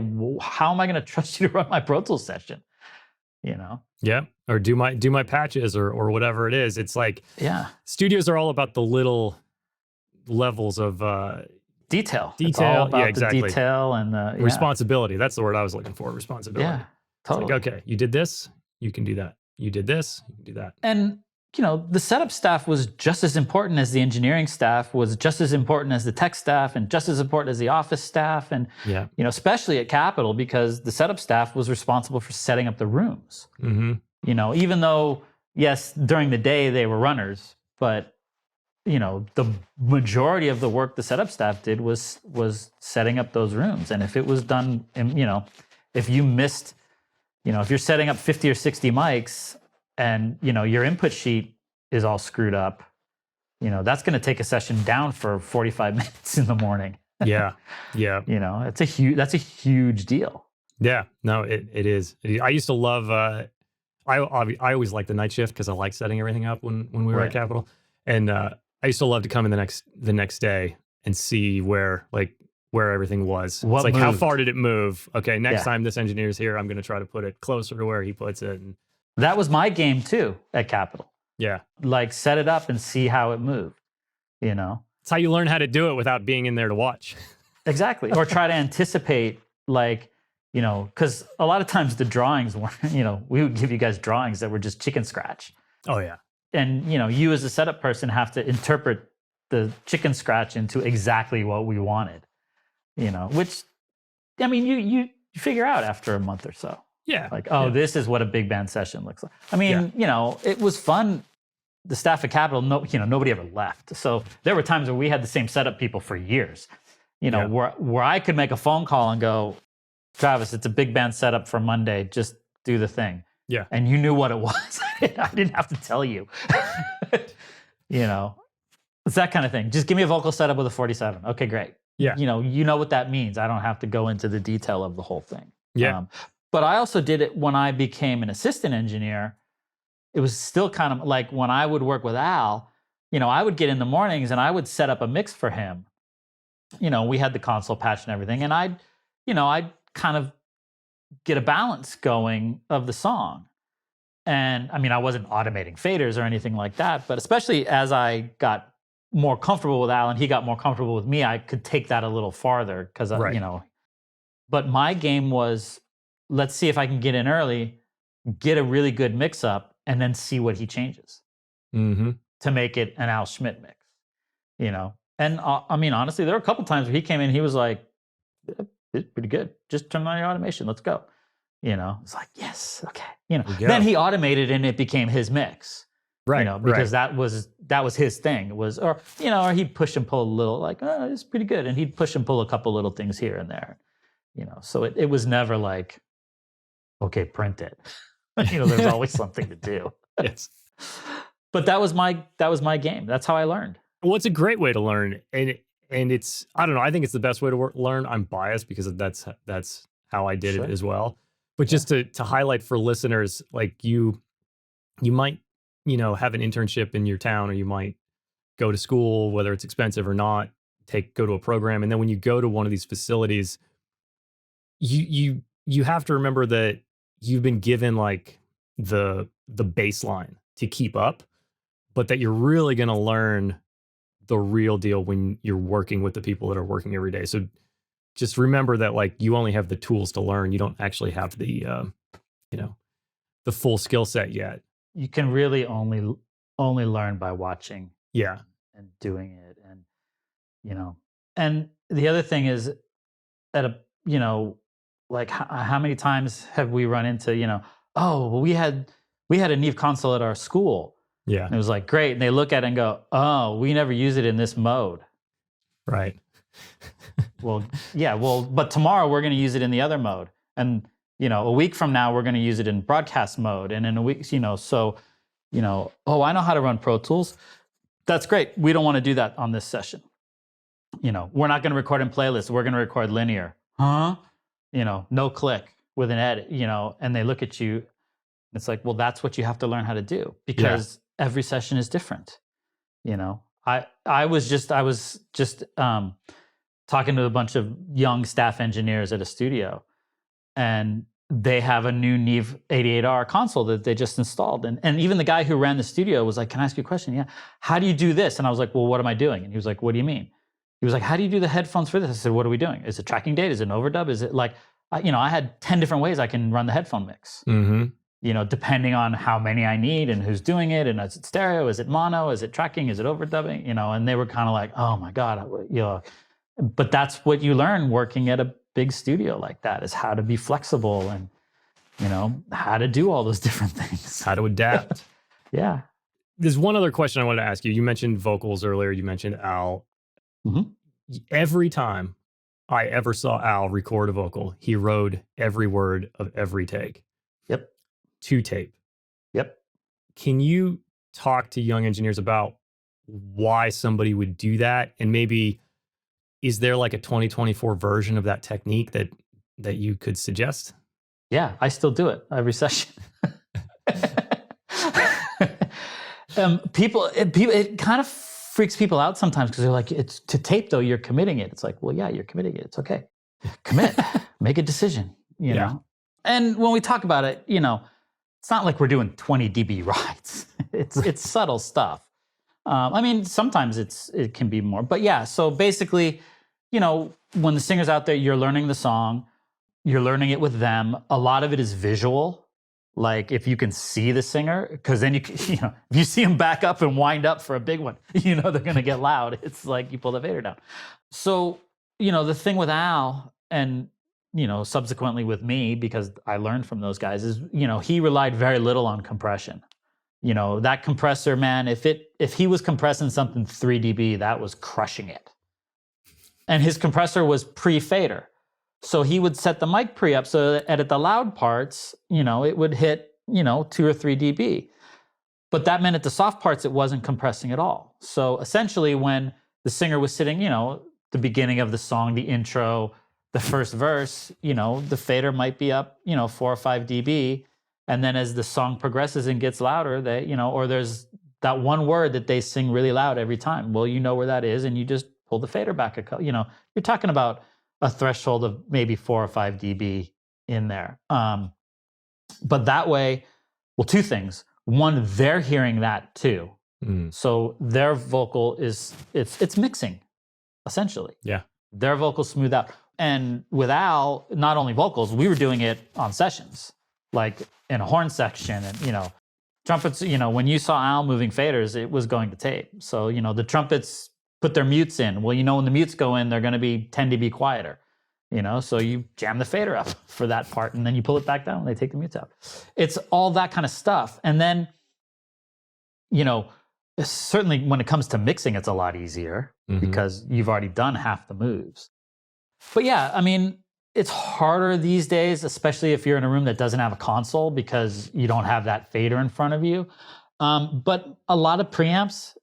how am I going to trust you to run my Pro Tools session? Yeah. Or do my patches or whatever it is. It's like, studios are all about the little levels of detail. It's all about exactly. the detail and the responsibility. That's the word I was looking for. Responsibility. Yeah, totally. It's like, okay, you did this, you can do that. You did this, you can do that. And the setup staff was just as important as the engineering staff, was just as important as the tech staff, and just as important as the office staff. And, especially at Capitol, because the setup staff was responsible for setting up the rooms. Mm-hmm. Even though, yes, during the day they were runners, but, the majority of the work the setup staff did was setting up those rooms. And if it was done, if you missed, if you're setting up 50 or 60 mics, and your input sheet is all screwed up, that's going to take a session down for 45 minutes in the morning. Yeah. That's a huge deal. Yeah, no, it is. I used to love. I always liked the night shift because I liked setting everything up when we were at Capitol, and I used to love to come in the next day and see where everything was. What it's like, moved? how far did it move? Okay, next time this engineer's here, I'm going to try to put it closer to where he puts it. And that was my game too at Capitol. Yeah. Like, set it up and see how it moved, It's how you learn how to do it without being in there to watch. Exactly. Or try to anticipate, because a lot of times the drawings weren't, we would give you guys drawings that were just chicken scratch. Oh, yeah. And, you as a setup person have to interpret the chicken scratch into exactly what we wanted, which, you figure out after a month or so. Yeah. Like, this is what a big band session looks like. It was fun the staff at Capitol, nobody ever left. So there were times where we had the same setup people for years, where I could make a phone call and go, Travis, it's a big band setup for Monday. Just do the thing. Yeah. And you knew what it was. I didn't have to tell you. It's that kind of thing. Just give me a vocal setup with a 47. Okay, great. Yeah. You know what that means. I don't have to go into the detail of the whole thing. Yeah. But I also did it when I became an assistant engineer. It was still kind of like when I would work with Al, I would get in the mornings and I would set up a mix for him. We had the console patch and everything. And I'd kind of get a balance going of the song. And I mean, I wasn't automating faders or anything like that, but especially as I got more comfortable with Al and he got more comfortable with me, I could take that a little farther because, but my game was, let's see if I can get in early, get a really good mix up, and then see what he changes to make it an Al Schmidt mix, And I mean, honestly, there were a couple times where he came in, he was like, it's pretty good. Just turn on your automation. Let's go. It's like, yes, okay. Then he automated and it became his mix. Right. Because that was his thing. It was, or he'd push and pull a little, like, oh, it's pretty good. And he'd push and pull a couple little things here and there. So it was never like, okay, print it. There's always something to do. Yes. But that was my game. That's how I learned. Well, it's a great way to learn. And it's, I don't know, I think it's the best way to learn. I'm biased because that's how I did it as well. But just to highlight for listeners, like you might, have an internship in your town, or you might go to school, whether it's expensive or not, go to a program. And then when you go to one of these facilities, you have to remember that you've been given like the baseline to keep up, but that you're really going to learn the real deal when you're working with the people that are working every day. So just remember that like you only have the tools to learn. You don't actually have the the full skill set yet. You can really only learn by watching. Yeah. And doing it. And and the other thing is that like how many times have we run into, we had a Neve console at our school. Yeah. And it was like, great. And they look at it and go, oh, we never use it in this mode. Right. But tomorrow we're going to use it in the other mode. And, a week from now, we're going to use it in broadcast mode. And in a week, I know how to run Pro Tools. That's great. We don't want to do that on this session. We're not going to record in playlists. We're going to record linear. Huh? No click with an edit, and they look at you. It's like, well, that's what you have to learn how to do because every session is different. I was just talking to a bunch of young staff engineers at a studio, and they have a new Neve 88R console that they just installed. And even the guy who ran the studio was like, can I ask you a question? Yeah. How do you do this? And I was like, well, what am I doing? And he was like, what do you mean? He was like, how do you do the headphones for this? I said, what are we doing? Is it tracking data? Is it an overdub? Is it like, I had 10 different ways I can run the headphone mix. Depending on how many I need and who's doing it. And is it stereo? Is it mono? Is it tracking? Is it overdubbing? And they were kind of like, oh my God, but that's what you learn working at a big studio like that, is how to be flexible and, how to do all those different things. How to adapt. Yeah. There's one other question I wanted to ask you. You mentioned vocals earlier. You mentioned Al. Mm-hmm. Every time I ever saw Al record a vocal, he wrote every word of every take. Yep. To tape. Yep. Can you talk to young engineers about why somebody would do that? And maybe, is there like a 2024 version of that technique that you could suggest? Yeah, I still do it every session. It kind of freaks people out sometimes because they're like, it's to tape though, you're committing it. It's like, well, yeah, you're committing it. It's okay. Commit, make a decision, you know? And when we talk about it, it's not like we're doing 20 dB rides. It's subtle stuff. I mean, sometimes it can be more, but yeah. So basically, when the singer's out there, you're learning the song, you're learning it with them. A lot of it is visual. Like if you can see the singer, because then if you see them back up and wind up for a big one, they're going to get loud. It's like you pull the fader down. So, the thing with Al and, subsequently with me, because I learned from those guys, is, he relied very little on compression. That compressor, man, if he was compressing something 3 dB, that was crushing it. And his compressor was pre-fader. So he would set the mic pre-up so that at the loud parts, it would hit, 2 or 3 dB. But that meant at the soft parts, it wasn't compressing at all. So essentially when the singer was sitting, the beginning of the song, the intro, the first verse, the fader might be up, 4 or 5 dB. And then as the song progresses and gets louder, or there's that one word that they sing really loud every time. Well, you know where that is, and you just pull the fader back a couple. You're talking about a threshold of maybe 4 or 5 dB in there. But that way, well, two things. One, they're hearing that too. So their vocal it's mixing, essentially. Yeah. Their vocals smooth out. And with Al, not only vocals, we were doing it on sessions, like in a horn section and, trumpets, when you saw Al moving faders, it was going to tape. So, the trumpets put their mutes in. Well, when the mutes go in, they're going to be 10 dB quieter, so you jam the fader up for that part and then you pull it back down when they take the mutes out. It's all that kind of stuff. And then, certainly when it comes to mixing, it's a lot easier because you've already done half the moves. But yeah, I mean, it's harder these days, especially if you're in a room that doesn't have a console because you don't have that fader in front of you. But a lot of preamps,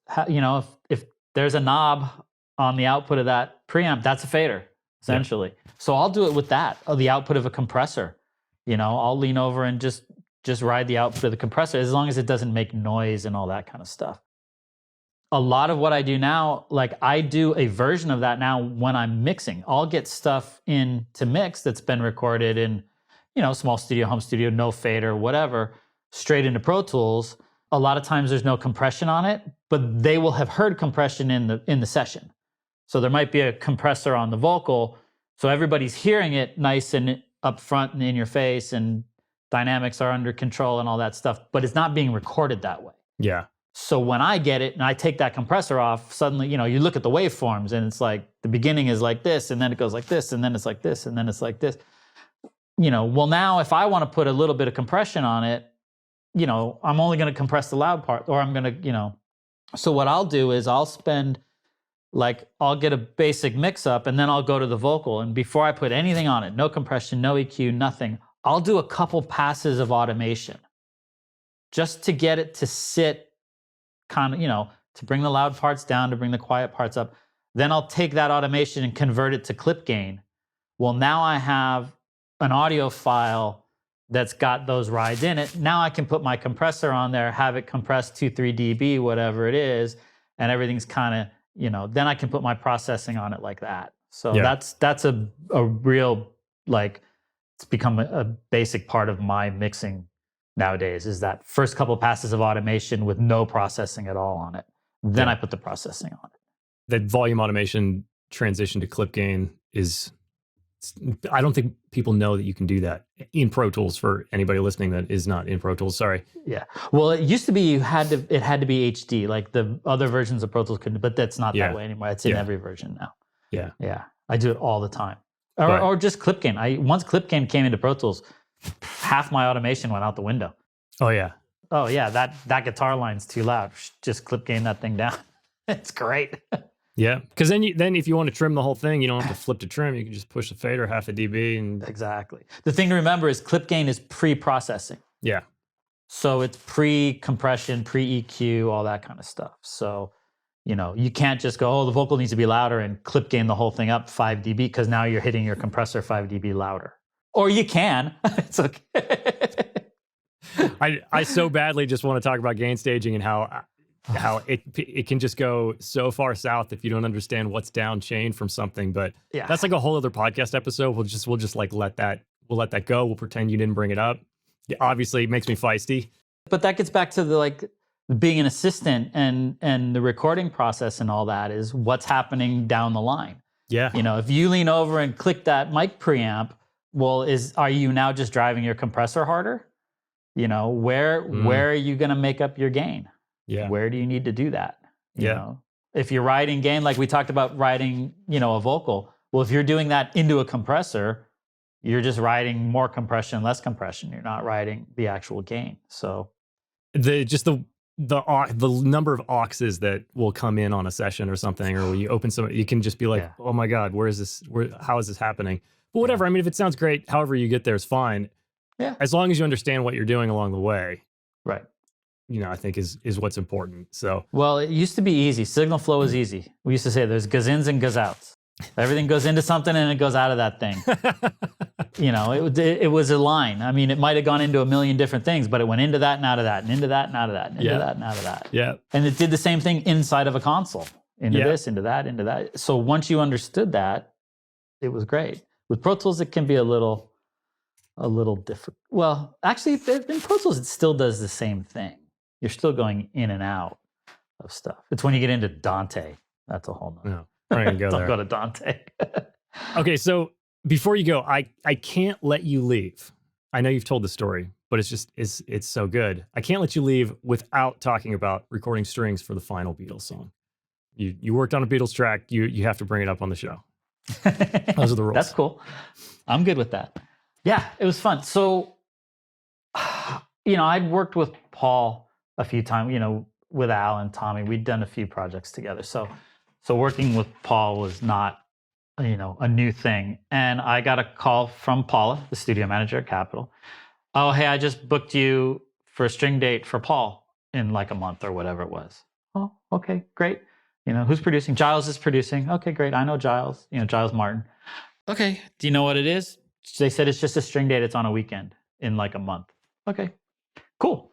if there's a knob on the output of that preamp, that's a fader, essentially. Yeah. So I'll do it with that, the output of a compressor. I'll lean over and just ride the output of the compressor as long as it doesn't make noise and all that kind of stuff. A lot of what I do now, like I do a version of that now when I'm mixing. I'll get stuff in to mix that's been recorded in, small studio, home studio, no fader, whatever, straight into Pro Tools. A lot of times there's no compression on it, but they will have heard compression in the session. So there might be a compressor on the vocal, so everybody's hearing it nice and up front and in your face, and dynamics are under control and all that stuff, but it's not being recorded that way. Yeah. So when I get it and I take that compressor off, suddenly, you look at the waveforms and it's like the beginning is like this, and then it goes like this, and then it's like this, and then it's like this. Well, now if I want to put a little bit of compression on it, I'm only going to compress the loud part, or I'm going to, So what I'll do is I'll get a basic mix up and then I'll go to the vocal. And before I put anything on it, no compression, no EQ, nothing, I'll do a couple passes of automation just to get it to sit kind of, to bring the loud parts down, to bring the quiet parts up. Then I'll take that automation and convert it to clip gain. Well, now I have an audio file that's got those rides in it. Now I can put my compressor on there, have it compress 2-3 dB, whatever it is, and everything's kind of, then I can put my processing on it like that. So yeah. That's a real, it's become a basic part of my mixing nowadays, is that first couple passes of automation with no processing at all on it. Then I put the processing on it. That volume automation transition to clip gain I don't think people know that you can do that in Pro Tools, for anybody listening that is not in Pro Tools. Sorry. Yeah. Well, it used to be it had to be HD, like the other versions of Pro Tools couldn't, but that's not that way anymore. It's in every version now. Yeah. Yeah. I do it all the time. Or just clip gain. Once clip gain came into Pro Tools, half my automation went out the window. Oh yeah. Oh yeah, that guitar line's too loud. Just clip gain that thing down. It's great. Yeah, because then if you want to trim the whole thing, you don't have to flip to trim. You can just push the fader half a dB. And exactly. The thing to remember is clip gain is pre-processing. Yeah. So it's pre-compression, pre-EQ, all that kind of stuff. So, you can't just go, oh, the vocal needs to be louder and clip gain the whole thing up 5 dB because now you're hitting your compressor 5 dB louder. Or you can. It's okay. I so badly just want to talk about gain staging and how it can just go so far south if you don't understand what's down chain from something. But that's like a whole other podcast episode. We'll just let that go. We'll pretend you didn't bring it up. Yeah, obviously, it makes me feisty. But that gets back to the being an assistant and the recording process and all that is what's happening down the line. Yeah. If you lean over and click that mic preamp, well, are you now just driving your compressor harder? Where are you going to make up your gain? Yeah. Where do you need to do that? You know? If you're riding gain, like we talked about riding, a vocal. Well, if you're doing that into a compressor, you're just riding more compression, less compression. You're not riding the actual gain. So the the number of auxes that will come in on a session or something, or when you open some, you can just be like, oh my God, where is this? How is this happening? But whatever. I mean, if it sounds great, however you get there is fine. Yeah. As long as you understand what you're doing along the way. Right. I think is what's important. So, well, it used to be easy. Signal flow is easy. We used to say there's goes ins and goes outs. Everything goes into something and it goes out of that thing. It was a line. I mean, it might have gone into a million different things, but it went into that and out of that, and into that and out of that, and into that and out of that. Yeah. And it did the same thing inside of a console. Into this, into that, into that. So once you understood that, it was great. With Pro Tools, it can be a little different. Well, actually, in Pro Tools, it still does the same thing. You're still going in and out of stuff. It's when you get into Dante. That's a whole nother. No, I'm gonna go Don't there. go to Dante. Okay, so before you go, I can't let you leave. I know you've told the story, but it's so good. I can't let you leave without talking about recording strings for the final Beatles song. You worked on a Beatles track. You have to bring it up on the show. Those are the rules. That's cool. I'm good with that. Yeah, it was fun. So, I'd worked with Paul a few times, with Al and Tommy. We'd done a few projects together. So working with Paul was not, a new thing. And I got a call from Paula, the studio manager at Capitol. Oh, hey, I just booked you for a string date for Paul in like a month or whatever it was. Oh, okay, great. Who's producing? Giles is producing. Okay, great. I know Giles, Giles Martin. Okay, do you know what it is? They said it's just a string date. It's on a weekend in like a month. Okay, cool.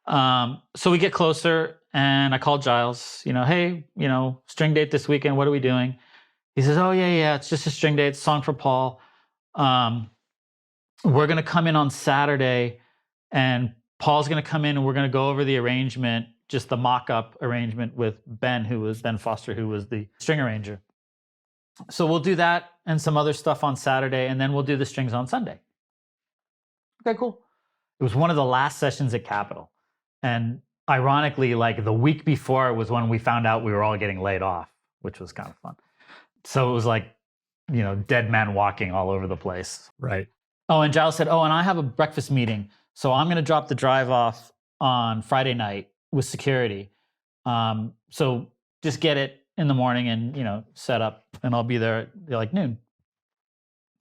So we get closer and I called Giles, hey, string date this weekend. What are we doing? He says, oh, yeah, it's just a string date. It's a song for Paul. We're going to come in on Saturday and Paul's going to come in and we're going to go over the arrangement, just the mock-up arrangement with Ben Foster, who was the string arranger. So we'll do that and some other stuff on Saturday, and then we'll do the strings on Sunday. Okay, cool. It was one of the last sessions at Capitol. And ironically, like the week before was when we found out we were all getting laid off, which was kind of fun. So it was like, dead man walking all over the place. Right. Oh, and Giles said, and I have a breakfast meeting. So I'm going to drop the drive off on Friday night with security. So just get it in the morning and, set up, and I'll be there at like noon.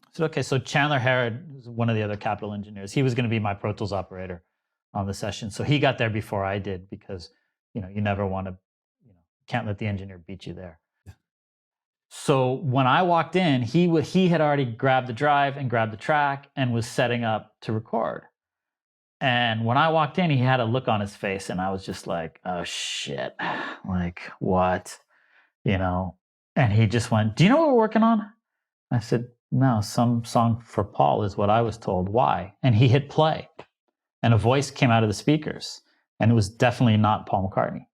I said, okay. So Chandler Herod is one of the other Capitol engineers. He was going to be my Pro Tools operator on the session. So he got there before I did because, you never want to, can't let the engineer beat you there. So when I walked in, he had already grabbed the drive and grabbed the track and was setting up to record. And when I walked in, he had a look on his face and I was just like, oh shit, like what, and he just went, do you know what we're working on? I said, no, some song for Paul is what I was told. Why? And he hit play and a voice came out of the speakers and it was definitely not Paul McCartney.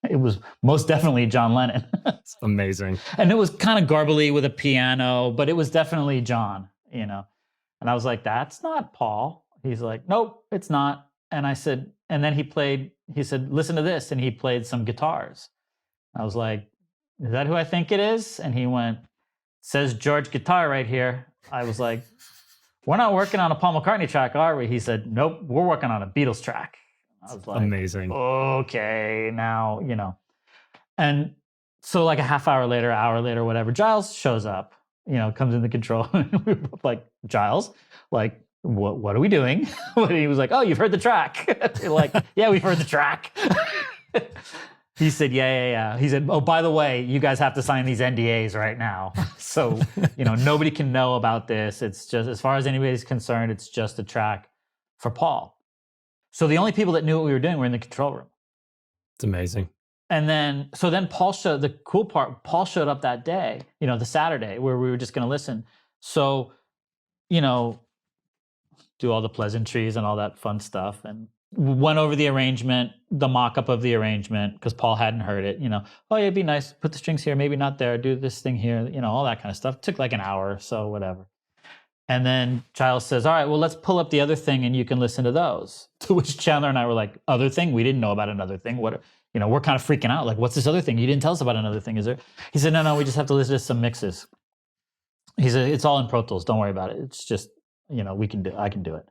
It was most definitely John Lennon. It's amazing. And it was kind of garbly with a piano, but it was definitely John, And I was like, that's not Paul. He's like, nope, it's not. And I said, and then he said, listen to this. And he played some guitars. I was like, is that who I think it is? And he went, says George guitar right here. I was like, we're not working on a Paul McCartney track, are we? He said, nope, we're working on a Beatles track. I was like, amazing. Okay, now, And so like a half hour later, whatever, Giles shows up, comes in the control. And we were both like, Giles, like, what are we doing? He was like, oh, you've heard the track. We're like, yeah, we've heard the track. He said, yeah. He said, oh, by the way, you guys have to sign these NDAs right now. So, nobody can know about this. It's just, as far as anybody's concerned, it's just a track for Paul. So the only people that knew what we were doing were in the control room. It's amazing. And then Paul showed, the cool part, Paul showed up that day, the Saturday where we were just going to listen. So, do all the pleasantries and all that fun stuff and went over the arrangement, the mock-up of the arrangement, because Paul hadn't heard it, oh, yeah, it'd be nice, put the strings here, maybe not there, do this thing here, all that kind of stuff. It took like an hour or so, whatever. And then Giles says, all right, well, let's pull up the other thing and you can listen to those. To which Chandler and I were like, other thing? We didn't know about another thing. What, we're kind of freaking out. Like, what's this other thing? You didn't tell us about another thing, is there? He said, no, we just have to listen to some mixes. He said, it's all in Pro Tools. Don't worry about it. It's just, I can do it.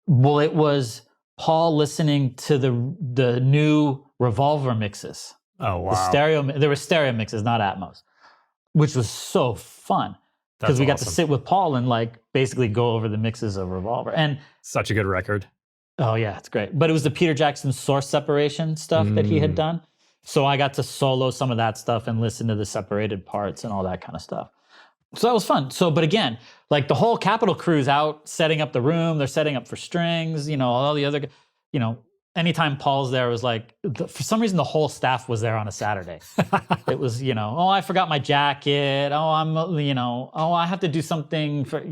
Well, it was Paul listening to the new Revolver mixes. Oh, wow. There were stereo mixes, not Atmos, which was so fun because we got to sit with Paul and like basically go over the mixes of Revolver. And such a good record. Oh yeah, it's great. But it was the Peter Jackson source separation stuff that he had done. So I got to solo some of that stuff and listen to the separated parts and all that kind of stuff. So that was fun. So, but again, like the whole Capitol crew's out setting up the room. They're setting up for strings, all the other, anytime Paul's there, it was like, for some reason, the whole staff was there on a Saturday. It was, oh, I forgot my jacket. Oh, I have to do something for,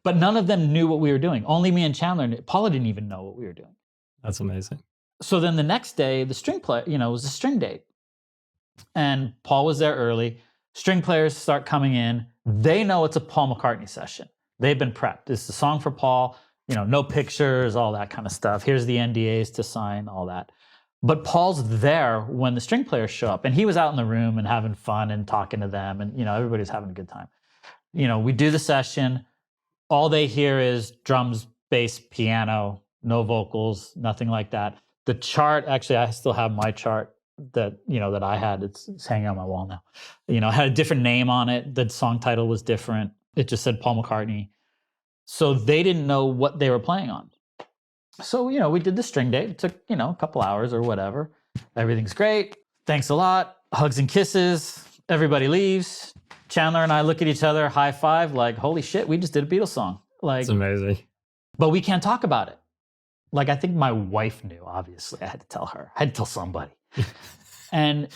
but none of them knew what we were doing. Only me and Chandler knew. Paula didn't even know what we were doing. That's amazing. So then the next day, the string player, it was a string date. And Paul was there early. String players start coming in. They know it's a Paul McCartney session. They've been prepped. It's the song for Paul, no pictures, all that kind of stuff. Here's the NDAs to sign, all that. But Paul's there when the string players show up. And he was out in the room and having fun and talking to them. And, everybody's having a good time. We do the session. All they hear is drums, bass, piano, no vocals, nothing like that. The chart, actually, I still have my chart that I had. It's hanging on my wall now. It had a different name on it. The song title was different. It just said Paul McCartney. So they didn't know what they were playing on. So, we did the string date. It took, a couple hours or whatever. Everything's great. Thanks a lot. Hugs and kisses. Everybody leaves. Chandler and I look at each other, high five, like, holy shit, we just did a Beatles song. Like, it's amazing. But we can't talk about it. Like, I think my wife knew, obviously. I had to tell her. I had to tell somebody. And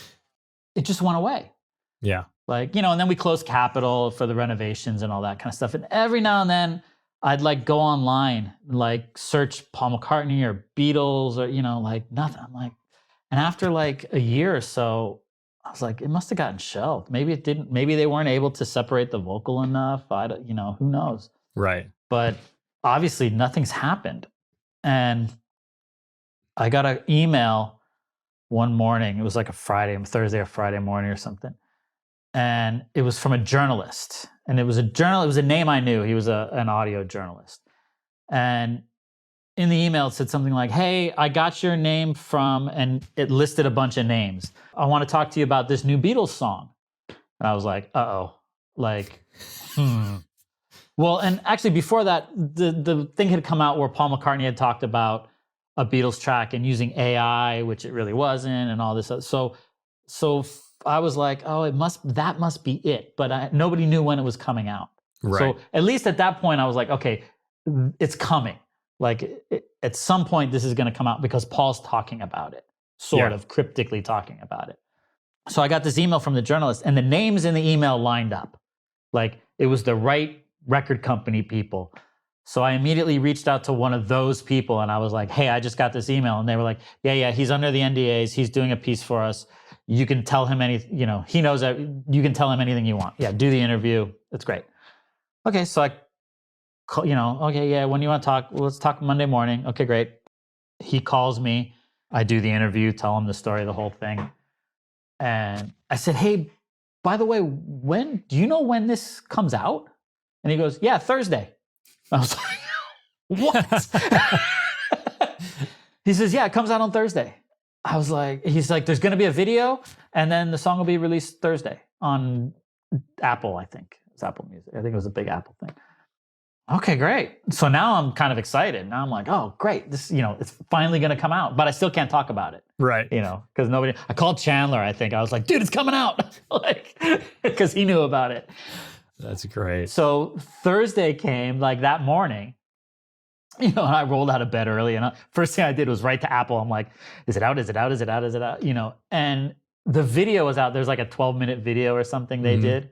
it just went away. Yeah. Like, and then we closed Capitol for the renovations and all that kind of stuff. And every now and then, I'd like go online, like search Paul McCartney or Beatles or, like nothing. I'm like, and after like a year or so, I was like, it must have gotten shelved. Maybe it didn't. Maybe they weren't able to separate the vocal enough. Who knows? Right. But obviously, nothing's happened. And I got an email one morning. It was like a Thursday or Friday morning or something. And it was from a journalist. And it was a name I knew. He was an audio journalist. And in the email, it said something like, hey, I got your name from, and it listed a bunch of names. I want to talk to you about this new Beatles song. And I was like, uh-oh. Like, Well, and actually before that, the thing had come out where Paul McCartney had talked about a Beatles track and using AI, which it really wasn't, and all this. So I was like, oh, that must be it. But nobody knew when it was coming out. Right. So at least at that point, I was like, okay, it's coming. Like at some point, this is going to come out because Paul's talking about it, sort of cryptically talking about it. So I got this email from the journalist, and the names in the email lined up. Like it was the right record company people. So I immediately reached out to one of those people, and I was like, hey, I just got this email. And they were like, yeah, he's under the NDAs. He's doing a piece for us. You can tell him anything, he knows that you can tell him anything you want. Yeah, do the interview. It's great. Okay, so I call, okay, yeah, when you want to talk, let's talk Monday morning. Okay, great. He calls me. I do the interview, tell him the story, the whole thing. And I said, hey, by the way, do you know when this comes out? And he goes, yeah, Thursday. I was like, what? He says, yeah, it comes out on Thursday. I was like, he's like, there's going to be a video, and then the song will be released Thursday on Apple, I think. It's Apple Music. I think it was a big Apple thing. Okay, great. So now I'm kind of excited. Now I'm like, oh, great. This, it's finally going to come out, but I still can't talk about it. Right. Because I called Chandler, I think. I was like, dude, it's coming out. Because he knew about it. That's great. So Thursday came like that morning, and I rolled out of bed early, and first thing I did was write to Apple. I'm like, is it out? Is it out? Is it out? Is it out? And the video was out. There's like a 12-minute video or something they did,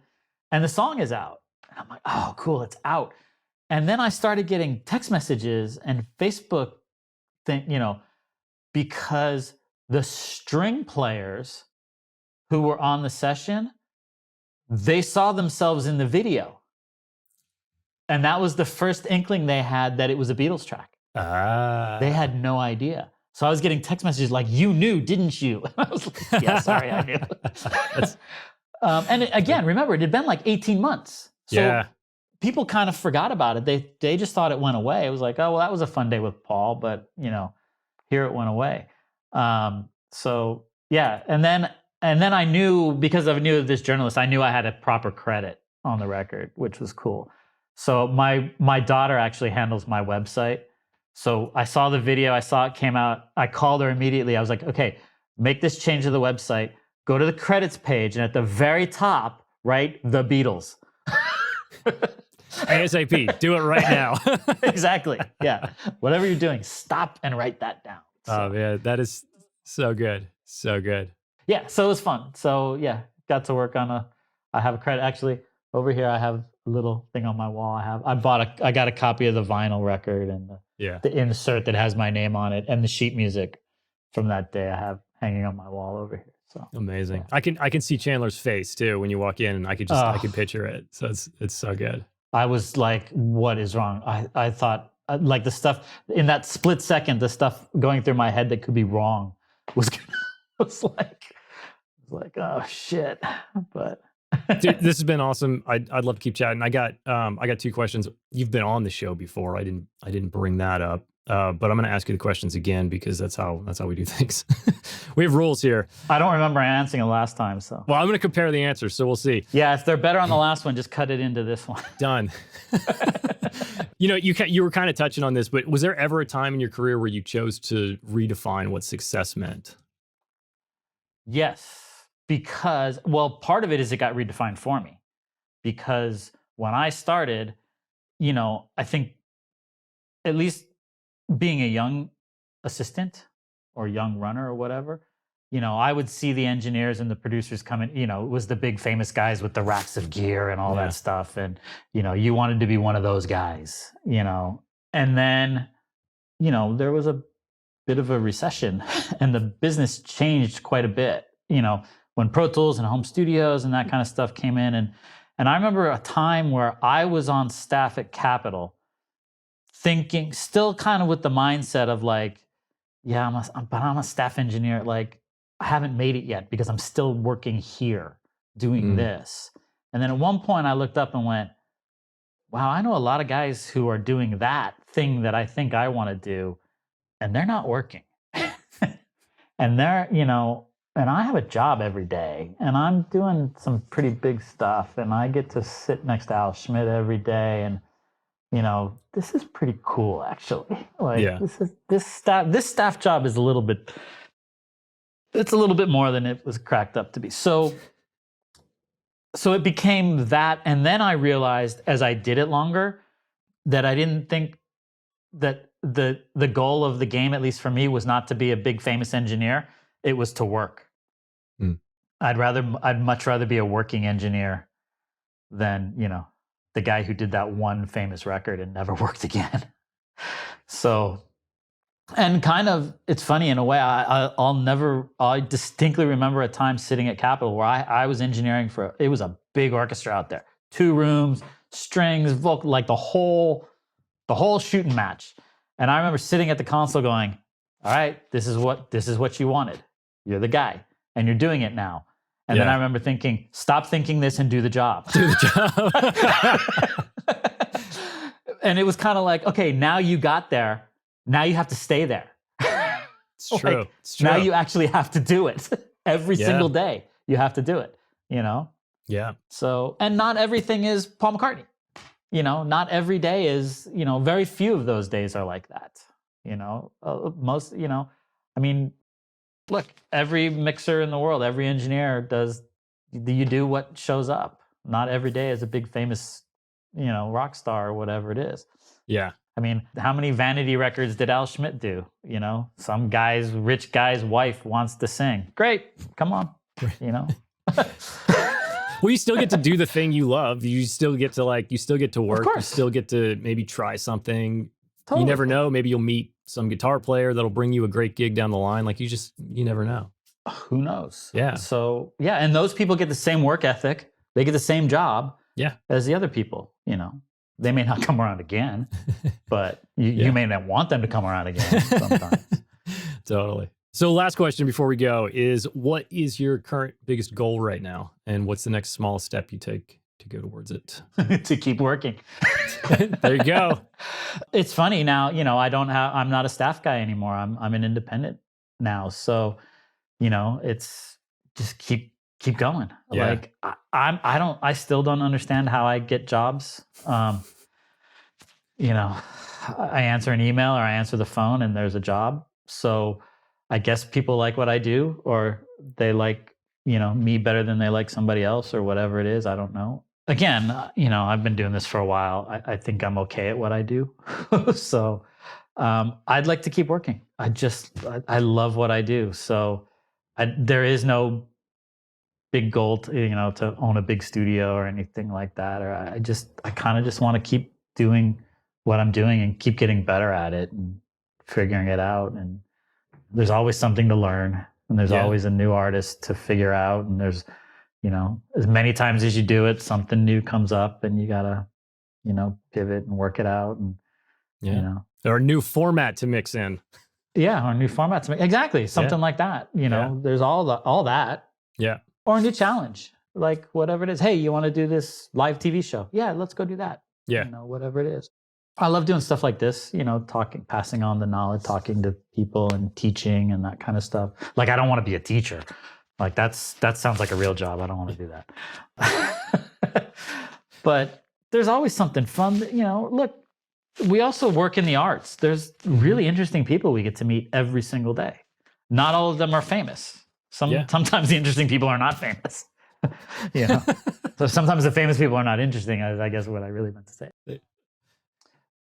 and the song is out. And I'm like, oh, cool, it's out. And then I started getting text messages and Facebook thing, because the string players who were on the session, they saw themselves in the video. And that was the first inkling they had that it was a Beatles track. They had no idea. So I was getting text messages like, you knew, didn't you? I was like, yeah, sorry, I knew. And again, remember, it had been like 18 months. So people kind of forgot about it. They just thought it went away. It was like, oh, well, that was a fun day with Paul, but here it went away. So yeah, and then I knew, because I knew this journalist, I knew I had a proper credit on the record, which was cool. So my daughter actually handles my website. So I saw the video, I saw it came out. I called her immediately. I was like, okay, make this change to the website. Go to the credits page, and at the very top, write the Beatles. ASAP, do it right now. Exactly. Yeah. Whatever you're doing, stop and write that down. Oh man, that is so good. So good. Yeah. So it was fun. So yeah, got to work on I have a credit. Actually, over here, I have a little thing on my wall. I got a copy of the vinyl record and the insert that has my name on it, and the sheet music from that day I have hanging on my wall over here. So amazing. Yeah. I can see Chandler's face too when you walk in, and I could picture it. So it's so good. I was like, what is wrong? I thought, like, the stuff in that split second, the stuff going through my head that could be wrong was like, oh shit. But dude, this has been awesome. I'd love to keep chatting. I got 2 questions. You've been on the show before. I didn't bring that up. But I'm going to ask you the questions again, because that's how we do things. We have rules here. I don't remember answering it last time, so. Well, I'm going to compare the answers, so we'll see. Yeah, if they're better on the last one, just cut it into this one. Done. You were kind of touching on this, but was there ever a time in your career where you chose to redefine what success meant? Yes, because, well, part of it is it got redefined for me. Because when I started, I think, at least being a young assistant or young runner or whatever, I would see the engineers and the producers come in, it was the big famous guys with the racks of gear and all that stuff. And, you wanted to be one of those guys, and then, there was a bit of a recession and the business changed quite a bit, when Pro Tools and home studios and that kind of stuff came in. And I remember a time where I was on staff at Capitol, thinking, still kind of with the mindset of like, yeah, I'm a staff engineer. Like, I haven't made it yet because I'm still working here doing this. And then at one point I looked up and went, wow, I know a lot of guys who are doing that thing that I think I want to do, and they're not working. And they're, and I have a job every day, and I'm doing some pretty big stuff, and I get to sit next to Al Schmidt every day, and this is pretty cool, actually. Like, this staff job is a little bit more than it was cracked up to be. So it became that, and then I realized as I did it longer that I didn't think that the goal of the game, at least for me, was not to be a big famous engineer. It was to work. I'd much rather be a working engineer than, the guy who did that one famous record and never worked again. So, and kind of, it's funny in a way, I distinctly remember a time sitting at Capitol where I was engineering it was a big orchestra out there, 2 rooms, strings, vocal, like the whole shooting match. And I remember sitting at the console going, all right, this is what you wanted. You're the guy and you're doing it now. And then I remember thinking, stop thinking this and do the job. Do the job. And it was kind of like, okay, now you got there. Now you have to stay there. It's true. It's true. Now you actually have to do it every single day. You have to do it, Yeah. So, and not everything is Paul McCartney. Not every day is, very few of those days are like that. Most, I mean, look, every mixer in the world, every engineer you do what shows up. Not every day is a big famous, rock star or whatever it is. Yeah. I mean, how many vanity records did Al Schmidt do? Some rich guy's wife wants to sing. Great. Come on. Well, you still get to do the thing you love. You still get to work. You still get to maybe try something. Totally. You never know. Maybe you'll meet some guitar player that'll bring you a great gig down the line. Like, you never know. Who knows? Yeah. So, yeah. And those people get the same work ethic. They get the same job as the other people, They may not come around again, but you may not want them to come around again sometimes. Totally. So last question before we go is, what is your current biggest goal right now? And what's the next smallest step you take to go towards it. to keep working. There you go. It's funny now, I'm not a staff guy anymore. I'm an independent now. So, it's just keep going. Yeah. Like I still don't understand how I get jobs. I answer an email or I answer the phone and there's a job. So I guess people like what I do, or they like, me better than they like somebody else, or whatever it is. I don't know. Again, I've been doing this for a while. I think I'm okay at what I do. So I'd like to keep working. I love what I do. So there is no big goal to own a big studio or anything like that. Or I kind of just want to keep doing what I'm doing and keep getting better at it and figuring it out. And there's always something to learn, and there's always a new artist to figure out. And there's, as many times as you do it, something new comes up and you gotta, pivot and work it out. And, or a new format to mix in. Yeah. Or a new format to make. Exactly. Something like that. There's all that. Yeah. Or a new challenge, like whatever it is. Hey, you want to do this live TV show? Yeah, let's go do that. Yeah. Whatever it is. I love doing stuff like this, talking, passing on the knowledge, talking to people and teaching and that kind of stuff. Like, I don't want to be a teacher. Like that sounds like a real job. I don't want to do that. But there's always something fun. Look, we also work in the arts. There's really interesting people we get to meet every single day. Not all of them are famous. Sometimes the interesting people are not famous. So sometimes the famous people are not interesting, I guess what I really meant to say.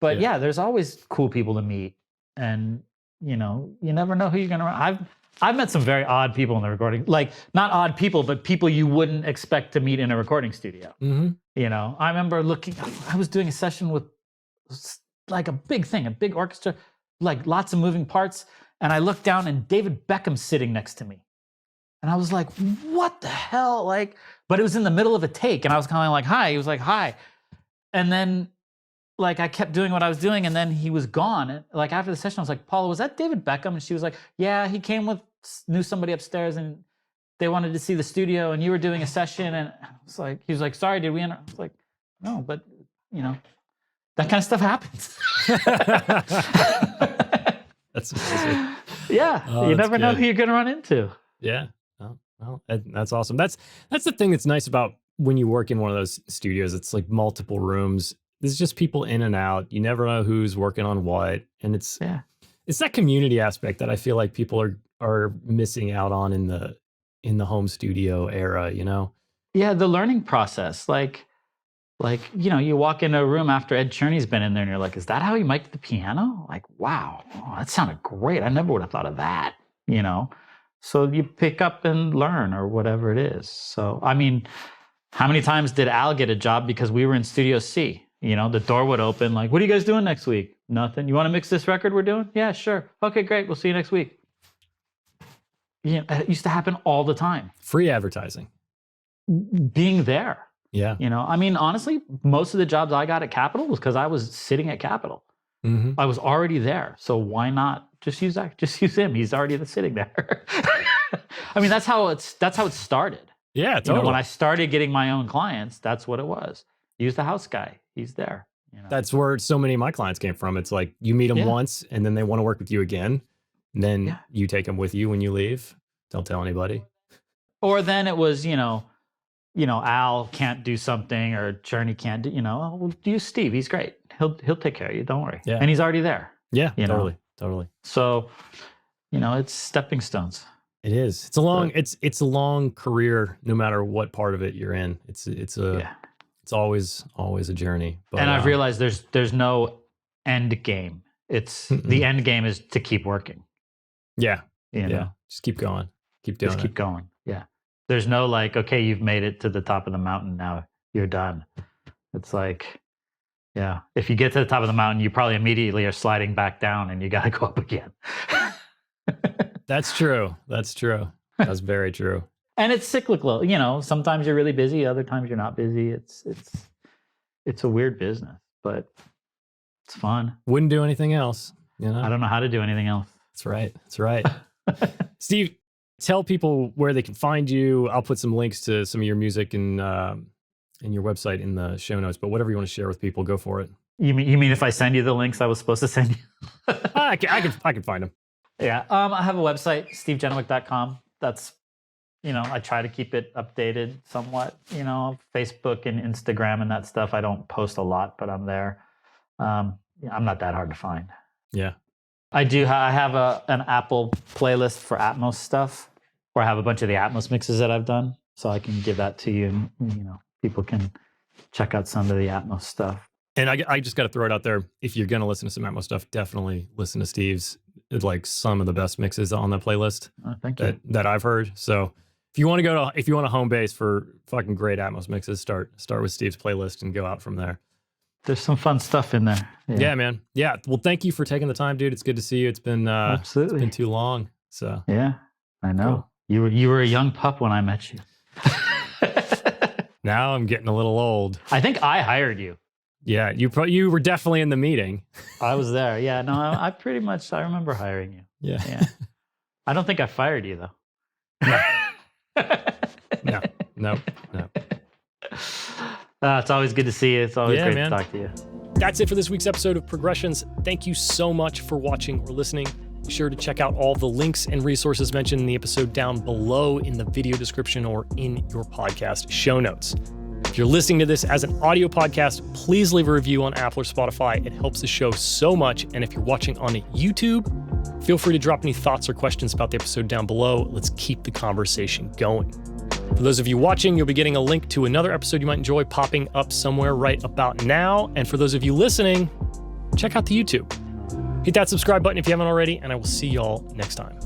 But there's always cool people to meet. And, you never know who you're going to... I've met some very odd people in the recording, like not odd people, but people you wouldn't expect to meet in a recording studio. Mm-hmm. I remember I was doing a session with like a big orchestra, like lots of moving parts. And I looked down and David Beckham's sitting next to me. And I was like, what the hell? But it was in the middle of a take. And I was kind of like, hi. He was like, hi. And then I kept doing what I was doing. And then he was gone. And after the session, I was like, Paula, was that David Beckham? And she was like, yeah, he knew somebody upstairs and they wanted to see the studio and you were doing a session. And I was like, he was like, sorry, did we enter? I was like, no, but that kind of stuff happens. That's amazing. Yeah. Oh, you never know good. who you're going to run into. Yeah. Well, that's awesome. That's the thing that's nice about when you work in one of those studios. It's like multiple rooms. There's just people in and out. You never know who's working on what. And it's that community aspect that I feel like people are missing out on in the home studio era, Yeah, the learning process. You walk into a room after Ed Cherney's been in there and you're like, is that how he mic'd the piano? Like, wow, that sounded great. I never would have thought of that, So you pick up and learn or whatever it is. So, I mean, how many times did Al get a job because we were in Studio C? The door would open, like, what are you guys doing next week? Nothing. You want to mix this record we're doing? Yeah, sure. Okay, great. We'll see you next week. It used to happen all the time. Free advertising. Being there. Yeah. I mean, honestly, most of the jobs I got at Capitol was because I was sitting at Capitol. Mm-hmm. I was already there. So why not just use that? Just use him. He's already sitting there. I mean, that's how it started. Yeah, totally. When I started getting my own clients, that's what it was. Use the house guy. He's there. That's where so many of my clients came from. It's like you meet them once and then they want to work with you again. And then you take them with you when you leave. Don't tell anybody. Or then it was, Al can't do something or Journey can't do, well, use Steve. He's great. He'll take care of you. Don't worry. Yeah. And he's already there. Yeah, totally. So, it's stepping stones. It is. It's a long career, no matter what part of it you're in. It's always a journey. But, and I've realized there's no end game. It's the end game is to keep working. Yeah. You know? Just keep going. Keep doing it. Just keep going. Yeah. There's no okay, you've made it to the top of the mountain. Now you're done. It's like, if you get to the top of the mountain, you probably immediately are sliding back down and you got to go up again. That's true. That's very true. And it's cyclical. Sometimes you're really busy. Other times you're not busy. It's a weird business, but it's fun. Wouldn't do anything else. I don't know how to do anything else. That's right. Steve, tell people where they can find you. I'll put some links to some of your music and and your website in the show notes, but whatever you want to share with people, go for it. You mean if I send you the links I was supposed to send you? I can find them. Yeah. I have a website, stevegenewick.com. That's, I try to keep it updated somewhat. Facebook and Instagram and that stuff. I don't post a lot, but I'm there. I'm not that hard to find. Yeah. I have an Apple playlist for Atmos stuff, where I have a bunch of the Atmos mixes that I've done. So I can give that to you, and people can check out some of the Atmos stuff. And I just got to throw it out there. If you're going to listen to some Atmos stuff, definitely listen to Steve's, like some of the best mixes on that playlist. Thank you. That I've heard. So if you want a home base for fucking great Atmos mixes, start with Steve's playlist and go out from there. There's some fun stuff in there. Yeah, man. Yeah. Well, thank you for taking the time, dude. It's good to see you. It's been absolutely. It's been too long. So yeah, I know. Cool. You were a young pup when I met you. Now I'm getting a little old. I think I hired you. Yeah, you were definitely in the meeting. I was there. Yeah, no, I remember hiring you. Yeah. I don't think I fired you though. No. It's always good to see you. It's always great to talk to you. That's it for this week's episode of Progressions. Thank you so much for watching or listening. Be sure to check out all the links and resources mentioned in the episode down below in the video description or in your podcast show notes. If you're listening to this as an audio podcast, please leave a review on Apple or Spotify. It helps the show so much. And if you're watching on YouTube, feel free to drop any thoughts or questions about the episode down below. Let's keep the conversation going. For those of you watching, you'll be getting a link to another episode you might enjoy popping up somewhere right about now. And for those of you listening, check out the YouTube. Hit that subscribe button if you haven't already, and I will see y'all next time.